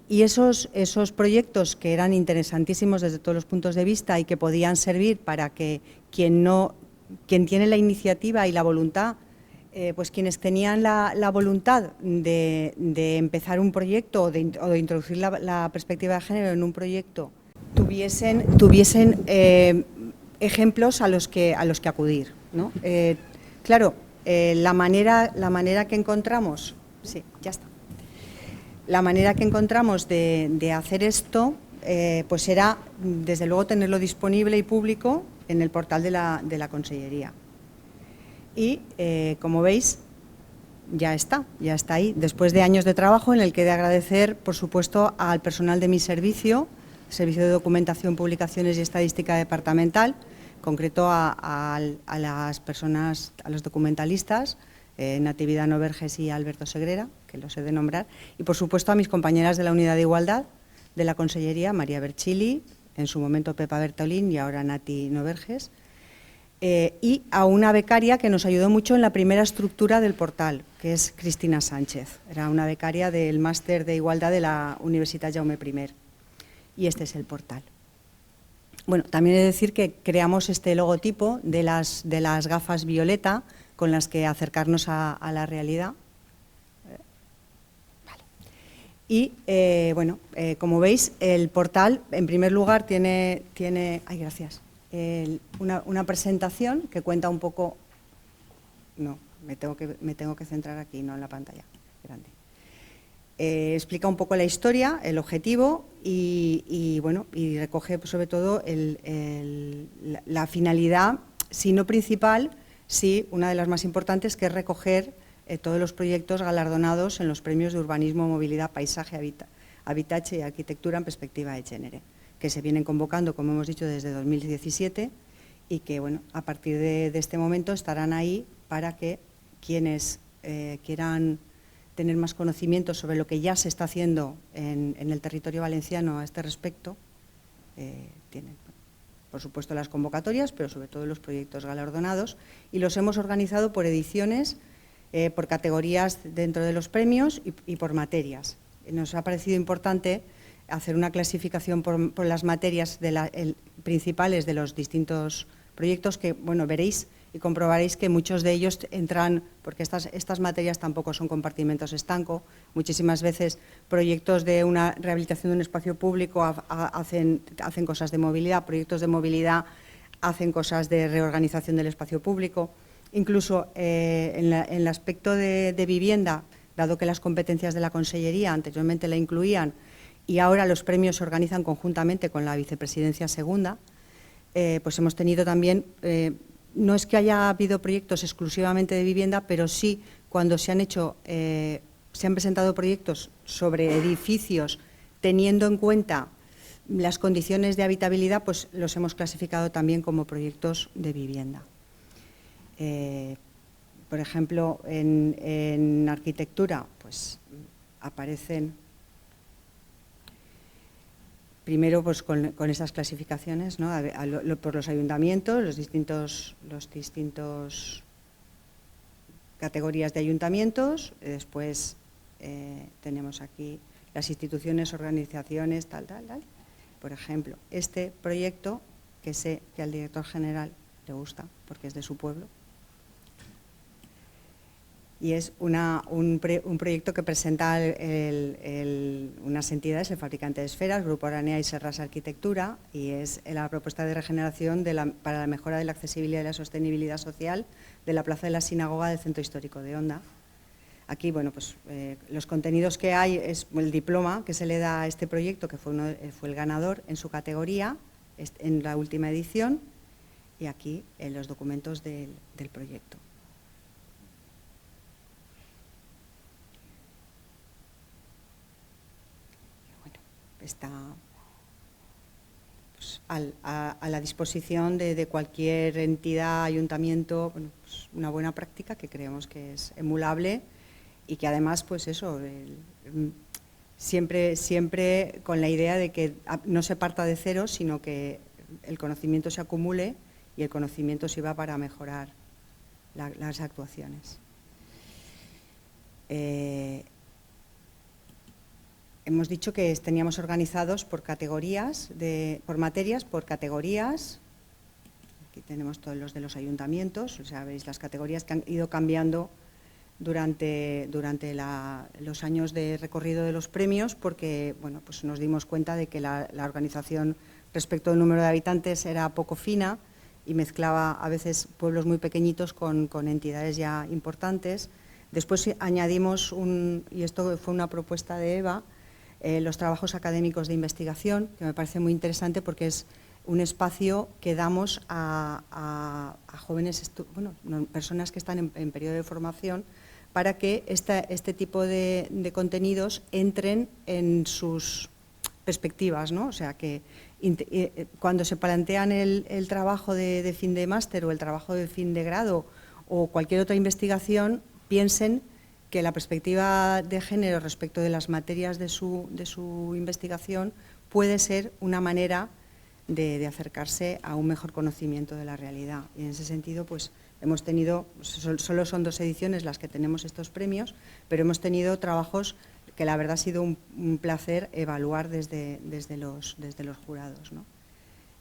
Y esos proyectos que eran interesantísimos desde todos los puntos de vista y que podían servir para que quien tiene la iniciativa y la voluntad, pues quienes tenían la voluntad de empezar un proyecto o de introducir la perspectiva de género en un proyecto, tuviesen ejemplos a los que acudir, ¿no? Claro, la manera que encontramos, sí, ya está. La manera que encontramos de hacer esto, pues era, desde luego, tenerlo disponible y público en el portal de la Consellería. Y, como veis, ya está ahí. Después de años de trabajo en el que he de agradecer, por supuesto, al personal de mi Servicio de Documentación, Publicaciones y Estadística Departamental, en concreto a las personas, a los documentalistas, Natividad Noverges y Alberto Segrera, que los he de nombrar, y por supuesto a mis compañeras de la Unidad de Igualdad de la Consellería, María Berchili, en su momento Pepa Bertolín y ahora Nati Noverges, y a una becaria que nos ayudó mucho en la primera estructura del portal, que es Cristina Sánchez. Era una becaria del Máster de Igualdad de la Universitat Jaume I. Y este es el portal. Bueno, también he de decir que creamos este logotipo de las gafas violeta con las que acercarnos a la realidad. Vale. Y, bueno, como veis, el portal, en primer lugar, tiene ay, gracias, una presentación que cuenta un poco. No, me tengo que centrar aquí, no en la pantalla grande. Explica un poco la historia, el objetivo y bueno, y recoge, pues, sobre todo la finalidad, si no principal, sí una de las más importantes, que es recoger todos los proyectos galardonados en los premios de urbanismo, movilidad, paisaje, habitatge y arquitectura en perspectiva de género, que se vienen convocando, como hemos dicho, desde 2017 y que, bueno, a partir de este momento estarán ahí para que quienes quieran tener más conocimiento sobre lo que ya se está haciendo en el territorio valenciano a este respecto, tienen, por supuesto, las convocatorias, pero sobre todo los proyectos galardonados, y los hemos organizado por ediciones, por categorías dentro de los premios y por materias. Nos ha parecido importante hacer una clasificación por las materias principales de los distintos proyectos que, bueno, veréis y comprobaréis que muchos de ellos entran, porque estas materias tampoco son compartimentos estanco. Muchísimas veces proyectos de una rehabilitación de un espacio público hacen cosas de movilidad, proyectos de movilidad hacen cosas de reorganización del espacio público. Incluso en el aspecto de vivienda, dado que las competencias de la Consellería anteriormente la incluían y ahora los premios se organizan conjuntamente con la Vicepresidencia Segunda, pues hemos tenido también, no es que haya habido proyectos exclusivamente de vivienda, pero sí cuando se han presentado proyectos sobre edificios teniendo en cuenta las condiciones de habitabilidad, pues los hemos clasificado también como proyectos de vivienda. Por ejemplo, en arquitectura, pues aparecen primero, pues con esas clasificaciones, ¿no? Por los ayuntamientos, los distintos categorías de ayuntamientos. Después tenemos aquí las instituciones, organizaciones, tal. Por ejemplo, este proyecto, que sé que al director general le gusta porque es de su pueblo, y es un proyecto que presenta unas entidades, el fabricante de esferas, Grupo Aranea y Serras Arquitectura, y es la propuesta de regeneración para la mejora de la accesibilidad y la sostenibilidad social de la Plaza de la Sinagoga del Centro Histórico de Onda. Aquí, bueno, pues los contenidos que hay es el diploma que se le da a este proyecto, que fue el ganador en su categoría en la última edición, y aquí los documentos del proyecto. está pues, a la disposición de cualquier entidad, ayuntamiento, bueno, pues una buena práctica que creemos que es emulable y que además, pues eso, siempre con la idea de que no se parta de cero, sino que el conocimiento se acumule y el conocimiento sirva para mejorar las actuaciones. Hemos dicho que teníamos organizados por categorías, por materias, por categorías. Aquí tenemos todos los de los ayuntamientos, o sea, veis las categorías que han ido cambiando durante los años de recorrido de los premios, porque bueno, pues nos dimos cuenta de que la organización respecto al número de habitantes era poco fina y mezclaba a veces pueblos muy pequeñitos con entidades ya importantes. Después añadimos, y esto fue una propuesta de Eva, los trabajos académicos de investigación, que me parece muy interesante porque es un espacio que damos a jóvenes, personas que están en periodo de formación, para que este tipo de contenidos entren en sus perspectivas, ¿no? O sea, que cuando se plantean el trabajo de fin de máster o el trabajo de fin de grado o cualquier otra investigación, piensen que la perspectiva de género respecto de las materias de su investigación puede ser una manera de acercarse a un mejor conocimiento de la realidad. Y en ese sentido, pues hemos tenido, solo son 2 ediciones las que tenemos estos premios, pero hemos tenido trabajos que la verdad ha sido un placer evaluar desde los jurados, ¿no?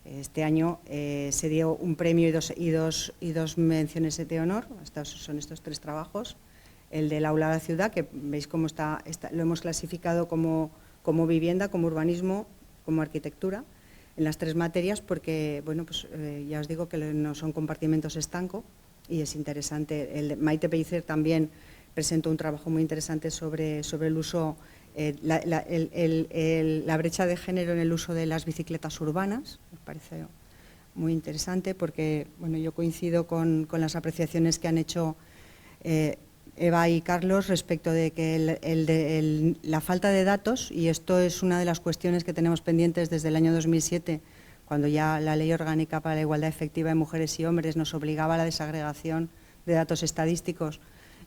Este año se dio un premio y dos menciones de honor. Son estos 3 trabajos. El del aula de la ciudad, que veis cómo lo hemos clasificado como vivienda, como urbanismo, como arquitectura, en las 3 materias, porque, bueno, pues ya os digo que no son compartimentos estanco y es interesante. Maite Pellicer también presentó un trabajo muy interesante sobre el uso, la brecha de género en el uso de las bicicletas urbanas. Me parece muy interesante porque, bueno, yo coincido con las apreciaciones que han hecho Eva y Carlos respecto de que la falta de datos, y esto es una de las cuestiones que tenemos pendientes desde el año 2007, cuando ya la Ley Orgánica para la Igualdad Efectiva de Mujeres y Hombres nos obligaba a la desagregación de datos estadísticos.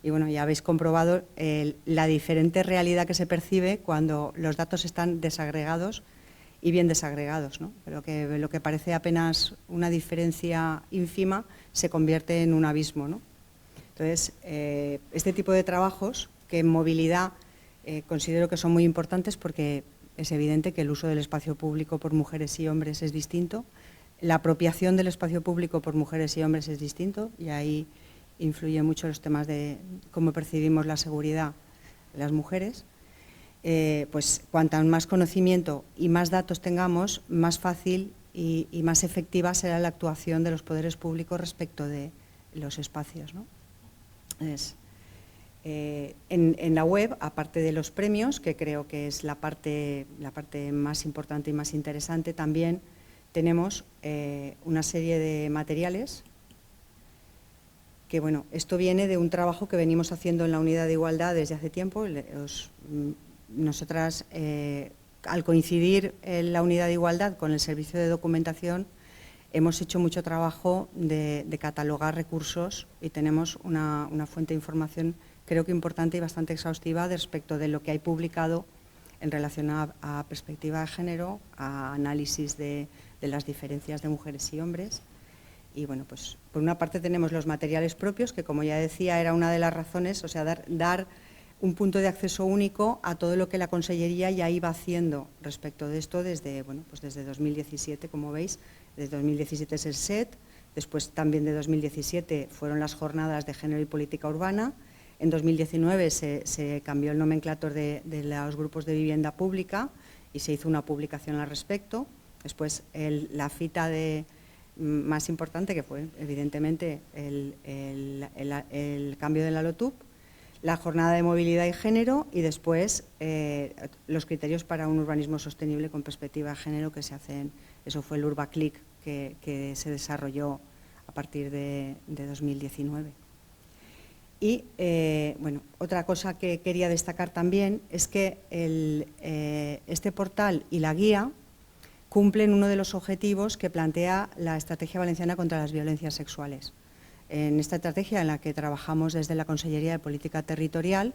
Y bueno, ya habéis comprobado la diferente realidad que se percibe cuando los datos están desagregados y bien desagregados, ¿no? Pero lo que parece apenas una diferencia ínfima se convierte en un abismo, ¿no? Entonces, este tipo de trabajos que en movilidad considero que son muy importantes porque es evidente que el uso del espacio público por mujeres y hombres es distinto, la apropiación del espacio público por mujeres y hombres es distinto y ahí influye mucho los temas de cómo percibimos la seguridad de las mujeres. Pues cuanto más conocimiento y más datos tengamos, más fácil y más efectiva será la actuación de los poderes públicos respecto de los espacios, ¿no? Entonces, en la web, aparte de los premios, que creo que es la parte más importante y más interesante, también tenemos una serie de materiales que, bueno, esto viene de un trabajo que venimos haciendo en la Unidad de Igualdad desde hace tiempo. Nosotras, al coincidir en la Unidad de Igualdad con el Servicio de Documentación, hemos hecho mucho trabajo de catalogar recursos y tenemos una fuente de información, creo que importante y bastante exhaustiva respecto de lo que hay publicado en relación a perspectiva de género, a análisis de las diferencias de mujeres y hombres. Y bueno, pues por una parte tenemos los materiales propios, que como ya decía era una de las razones, o sea, dar un punto de acceso único a todo lo que la Consellería ya iba haciendo respecto de esto desde 2017, como veis. Desde 2017 es el SET, después también de 2017 fueron las jornadas de género y política urbana. En 2019 se cambió el nomenclator de los grupos de vivienda pública y se hizo una publicación al respecto. Después la cita más importante, que fue evidentemente el cambio de la LOTUP, la jornada de movilidad y género y después los criterios para un urbanismo sostenible con perspectiva de género que se hacen. Eso fue el UrbaClick que se desarrolló a partir de 2019. Y, bueno, otra cosa que quería destacar también es que este portal y la guía cumplen uno de los objetivos que plantea la Estrategia Valenciana contra las Violencias Sexuales. En esta estrategia, en la que trabajamos desde la Consellería de Política Territorial,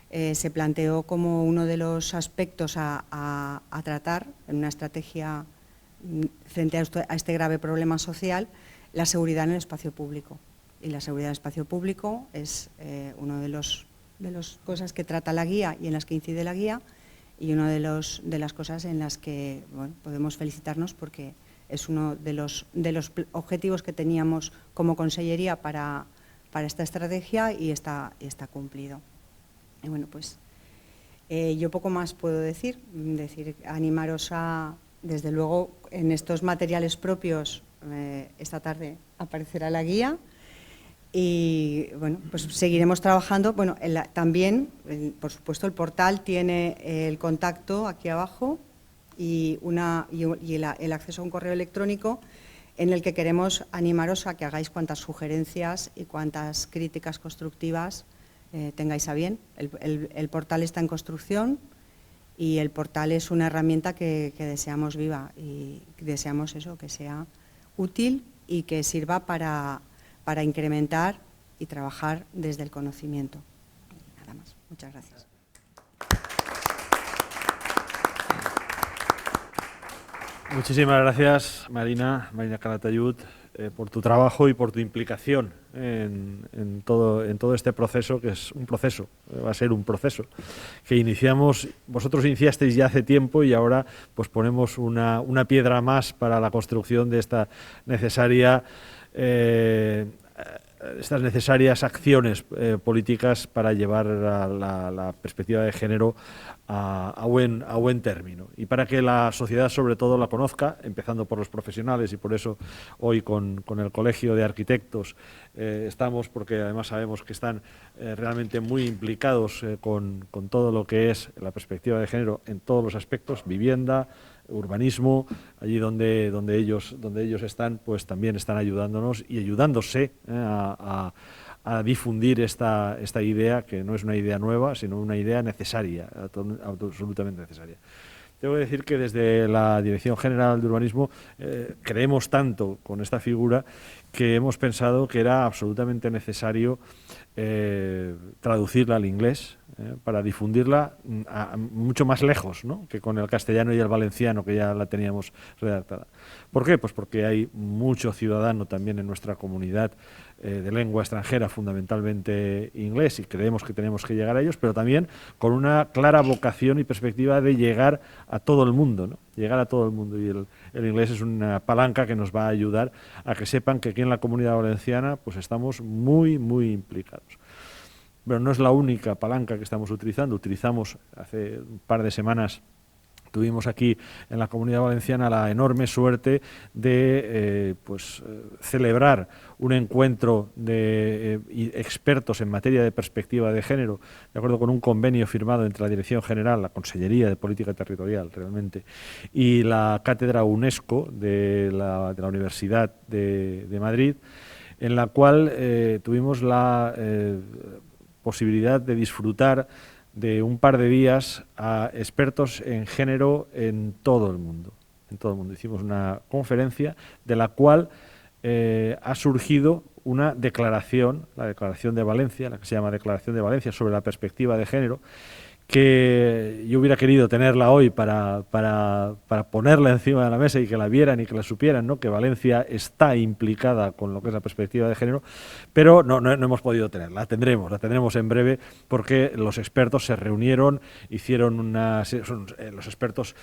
se planteó como uno de los aspectos a tratar en una estrategia frente a este grave problema social, la seguridad en el espacio público. Y la seguridad en el espacio público es una de las cosas que trata la guía y en las que incide la guía, y una de las cosas en las que, bueno, podemos felicitarnos porque es uno de los objetivos que teníamos como Consellería para esta estrategia y está cumplido. Y bueno, pues yo poco más puedo decir, animaros a, desde luego, en estos materiales propios, esta tarde aparecerá la guía. Y bueno, pues seguiremos trabajando. Bueno, también, por supuesto, el portal tiene el contacto aquí abajo y el acceso a un correo electrónico en el que queremos animaros a que hagáis cuantas sugerencias y cuantas críticas constructivas tengáis a bien. El portal está en construcción y el portal es una herramienta que deseamos viva y deseamos eso, que sea útil y que sirva para incrementar y trabajar desde el conocimiento. Nada más. Muchas gracias. Muchísimas gracias, Marina Calatayud, por tu trabajo y por tu implicación en todo este proceso, que es un proceso, va a ser un proceso, que iniciamos, vosotros iniciasteis ya hace tiempo y ahora pues ponemos una piedra más para la construcción de estas necesarias acciones políticas para llevar la perspectiva de género a buen término y para que la sociedad sobre todo la conozca, empezando por los profesionales, y por eso hoy con el Colegio de Arquitectos estamos, porque además sabemos que están realmente muy implicados con todo lo que es la perspectiva de género en todos los aspectos, vivienda, urbanismo, allí donde ellos están, pues también están ayudándonos y ayudándose a difundir esta idea, que no es una idea nueva, sino una idea necesaria, absolutamente necesaria. Tengo que decir que desde la Dirección General de Urbanismo creemos tanto con esta figura que hemos pensado que era absolutamente necesario traducirla al inglés para difundirla mucho más lejos, ¿no?, que con el castellano y el valenciano, que ya la teníamos redactada. ¿Por qué? Pues porque hay mucho ciudadano también en nuestra comunidad de lengua extranjera, fundamentalmente inglés, y creemos que tenemos que llegar a ellos, pero también con una clara vocación y perspectiva de llegar a todo el mundo, ¿no? Llegar a todo el mundo, y el inglés es una palanca que nos va a ayudar a que sepan que aquí en la Comunidad Valenciana pues estamos muy implicados. Pero no es la única palanca que estamos utilizando. Utilizamos, hace un par de semanas, tuvimos aquí en la Comunidad Valenciana la enorme suerte de celebrar un encuentro de expertos en materia de perspectiva de género, de acuerdo con un convenio firmado entre la Dirección General, la Consellería de Política Territorial realmente, y la Cátedra UNESCO de la Universidad de Madrid, en la cual tuvimos la posibilidad de disfrutar de un par de días a expertos en género en todo el mundo. En todo el mundo. Hicimos una conferencia de la cual ha surgido una declaración, la Declaración de Valencia, la que se llama Declaración de Valencia sobre la perspectiva de género, que yo hubiera querido tenerla hoy para ponerla encima de la mesa y que la vieran y que la supieran, ¿no?, que Valencia está implicada con lo que es la perspectiva de género, pero no hemos podido tenerla. La tendremos en breve, porque los expertos se reunieron, hicieron los expertos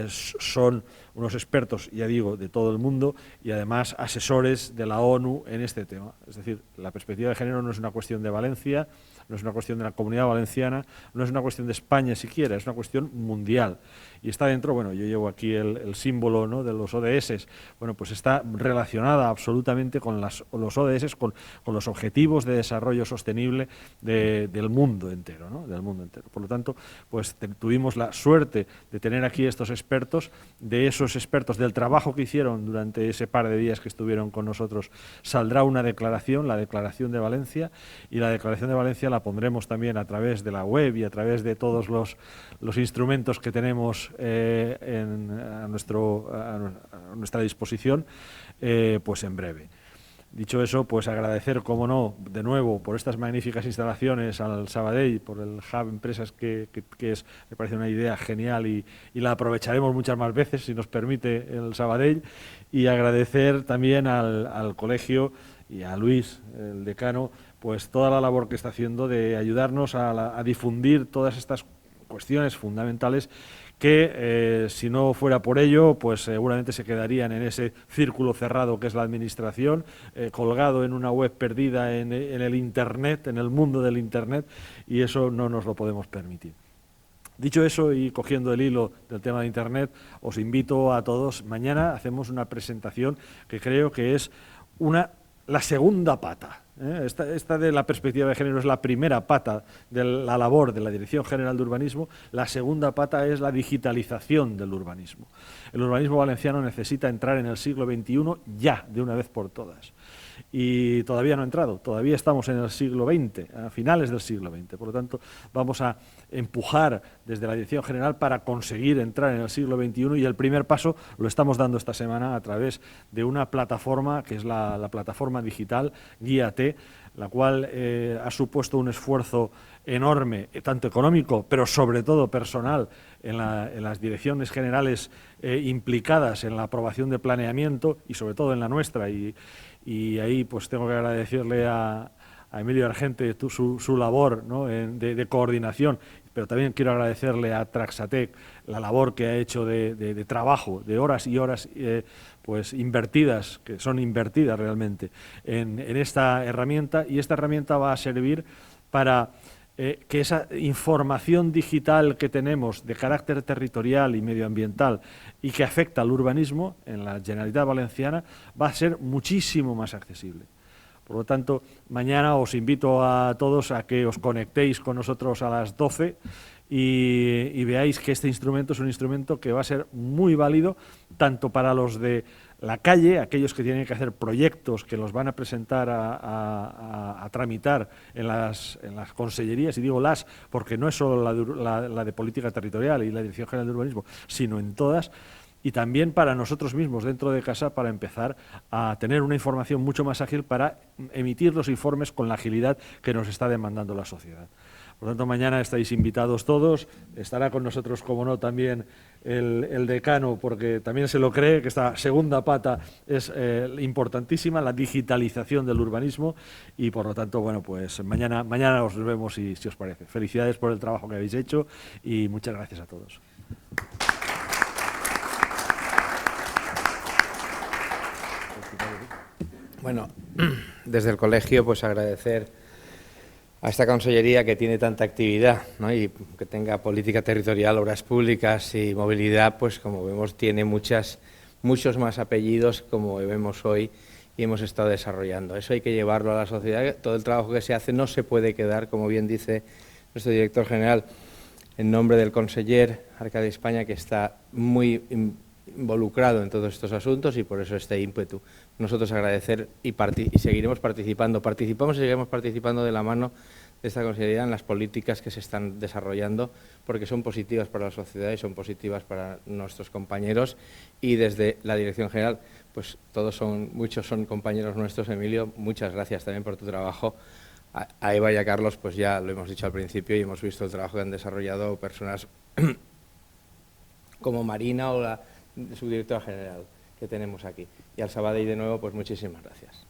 son unos expertos, ya digo, de todo el mundo, y además asesores de la ONU en este tema. Es decir, la perspectiva de género no es una cuestión de Valencia, no es una cuestión de la Comunidad Valenciana, no es una cuestión cuestión de España siquiera, es una cuestión mundial. Y está dentro, bueno, yo llevo aquí el símbolo, ¿no?, de los ODS, bueno, pues está relacionada absolutamente con los ODS, con los objetivos de desarrollo sostenible del mundo entero, ¿no?, del mundo entero. Por lo tanto, pues tuvimos la suerte de tener aquí estos expertos, de esos expertos, del trabajo que hicieron durante ese par de días que estuvieron con nosotros, saldrá una declaración, la Declaración de Valencia, y la Declaración de Valencia la pondremos también a través de la web y a través de todos los instrumentos que tenemos a nuestra disposición, pues en breve. Dicho eso, pues agradecer, como no, de nuevo por estas magníficas instalaciones al Sabadell, por el Hub Empresas, que me parece una idea genial y la aprovecharemos muchas más veces, si nos permite el Sabadell, y agradecer también al colegio y a Luis, el decano, pues toda la labor que está haciendo de ayudarnos a difundir todas estas cuestiones fundamentales que, si no fuera por ello, pues seguramente se quedarían en ese círculo cerrado que es la administración, colgado en una web perdida en el Internet, en el mundo del Internet, y eso no nos lo podemos permitir. Dicho eso, y cogiendo el hilo del tema de Internet, os invito a todos, mañana hacemos una presentación que creo que es la segunda pata. Esta de la perspectiva de género es la primera pata de la labor de la Dirección General de Urbanismo. La segunda pata es la digitalización del urbanismo. El urbanismo valenciano necesita entrar en el siglo XXI ya, de una vez por todas. Y todavía no ha entrado, todavía estamos en el siglo XX, a finales del siglo XX. Por lo tanto, vamos a empujar desde la Dirección General para conseguir entrar en el siglo XXI, y el primer paso lo estamos dando esta semana a través de una plataforma que es la plataforma digital Guíate, la cual ha supuesto un esfuerzo enorme, tanto económico, pero sobre todo personal, en las direcciones generales implicadas en la aprobación de planeamiento, y sobre todo en la nuestra, y ahí pues tengo que agradecerle a Emilio Argente su labor, ¿no?, de coordinación, pero también quiero agradecerle a Traxatec la labor que ha hecho de trabajo, de horas y horas pues invertidas, que son invertidas realmente en esta herramienta, y esta herramienta va a servir para que esa información digital que tenemos de carácter territorial y medioambiental y que afecta al urbanismo en la Generalitat Valenciana va a ser muchísimo más accesible. Por lo tanto, mañana os invito a todos a que os conectéis con nosotros a las 12 y veáis que este instrumento es un instrumento que va a ser muy válido tanto para los de la calle, aquellos que tienen que hacer proyectos que los van a presentar a tramitar en las consellerías, y digo las porque no es solo la de política territorial y la Dirección General de Urbanismo, sino en todas, y también para nosotros mismos dentro de casa, para empezar a tener una información mucho más ágil para emitir los informes con la agilidad que nos está demandando la sociedad. Por lo tanto, mañana estáis invitados todos, estará con nosotros, como no, también el decano, porque también se lo cree, que esta segunda pata es importantísima, la digitalización del urbanismo, y por lo tanto, bueno, pues mañana os vemos, si os parece. Felicidades por el trabajo que habéis hecho y muchas gracias a todos. Bueno, desde el colegio, pues agradecer a esta consellería que tiene tanta actividad, ¿no?, y que tenga política territorial, obras públicas y movilidad, pues como vemos tiene muchos más apellidos, como vemos hoy y hemos estado desarrollando. Eso hay que llevarlo a la sociedad. Todo el trabajo que se hace no se puede quedar, como bien dice nuestro director general, en nombre del conseller Arcadi España, que está muy involucrado en todos estos asuntos, y por eso este ímpetu. Nosotros agradecer y seguiremos participando. Participamos y seguiremos participando de la mano de esta consellería en las políticas que se están desarrollando, porque son positivas para la sociedad y son positivas para nuestros compañeros, y desde la Dirección General, pues muchos son compañeros nuestros. Emilio, muchas gracias también por tu trabajo. A Eva y a Carlos, pues ya lo hemos dicho al principio y hemos visto el trabajo que han desarrollado personas como Marina o la subdirectora general que tenemos aquí. Y al Sabadell, de nuevo, pues muchísimas gracias.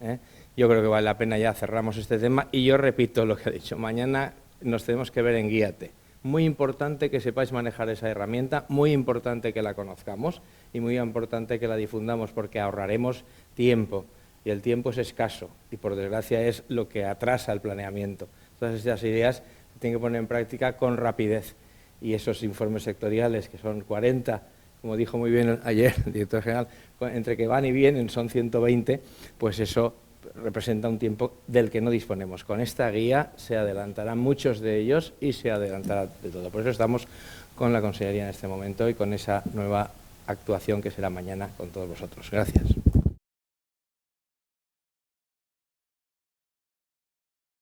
Yo creo que vale la pena, ya cerramos este tema, y yo repito lo que he dicho, mañana nos tenemos que ver en Guíate. Muy importante que sepáis manejar esa herramienta, muy importante que la conozcamos y muy importante que la difundamos, porque ahorraremos tiempo, y el tiempo es escaso y por desgracia es lo que atrasa el planeamiento. Todas estas ideas se tienen que poner en práctica con rapidez, y esos informes sectoriales, que son 40, como dijo muy bien ayer el director general, entre que van y vienen son 120, pues eso representa un tiempo del que no disponemos. Con esta guía se adelantarán muchos de ellos y se adelantará de todo. Por eso estamos con la Consellería en este momento y con esa nueva actuación que será mañana con todos vosotros. Gracias.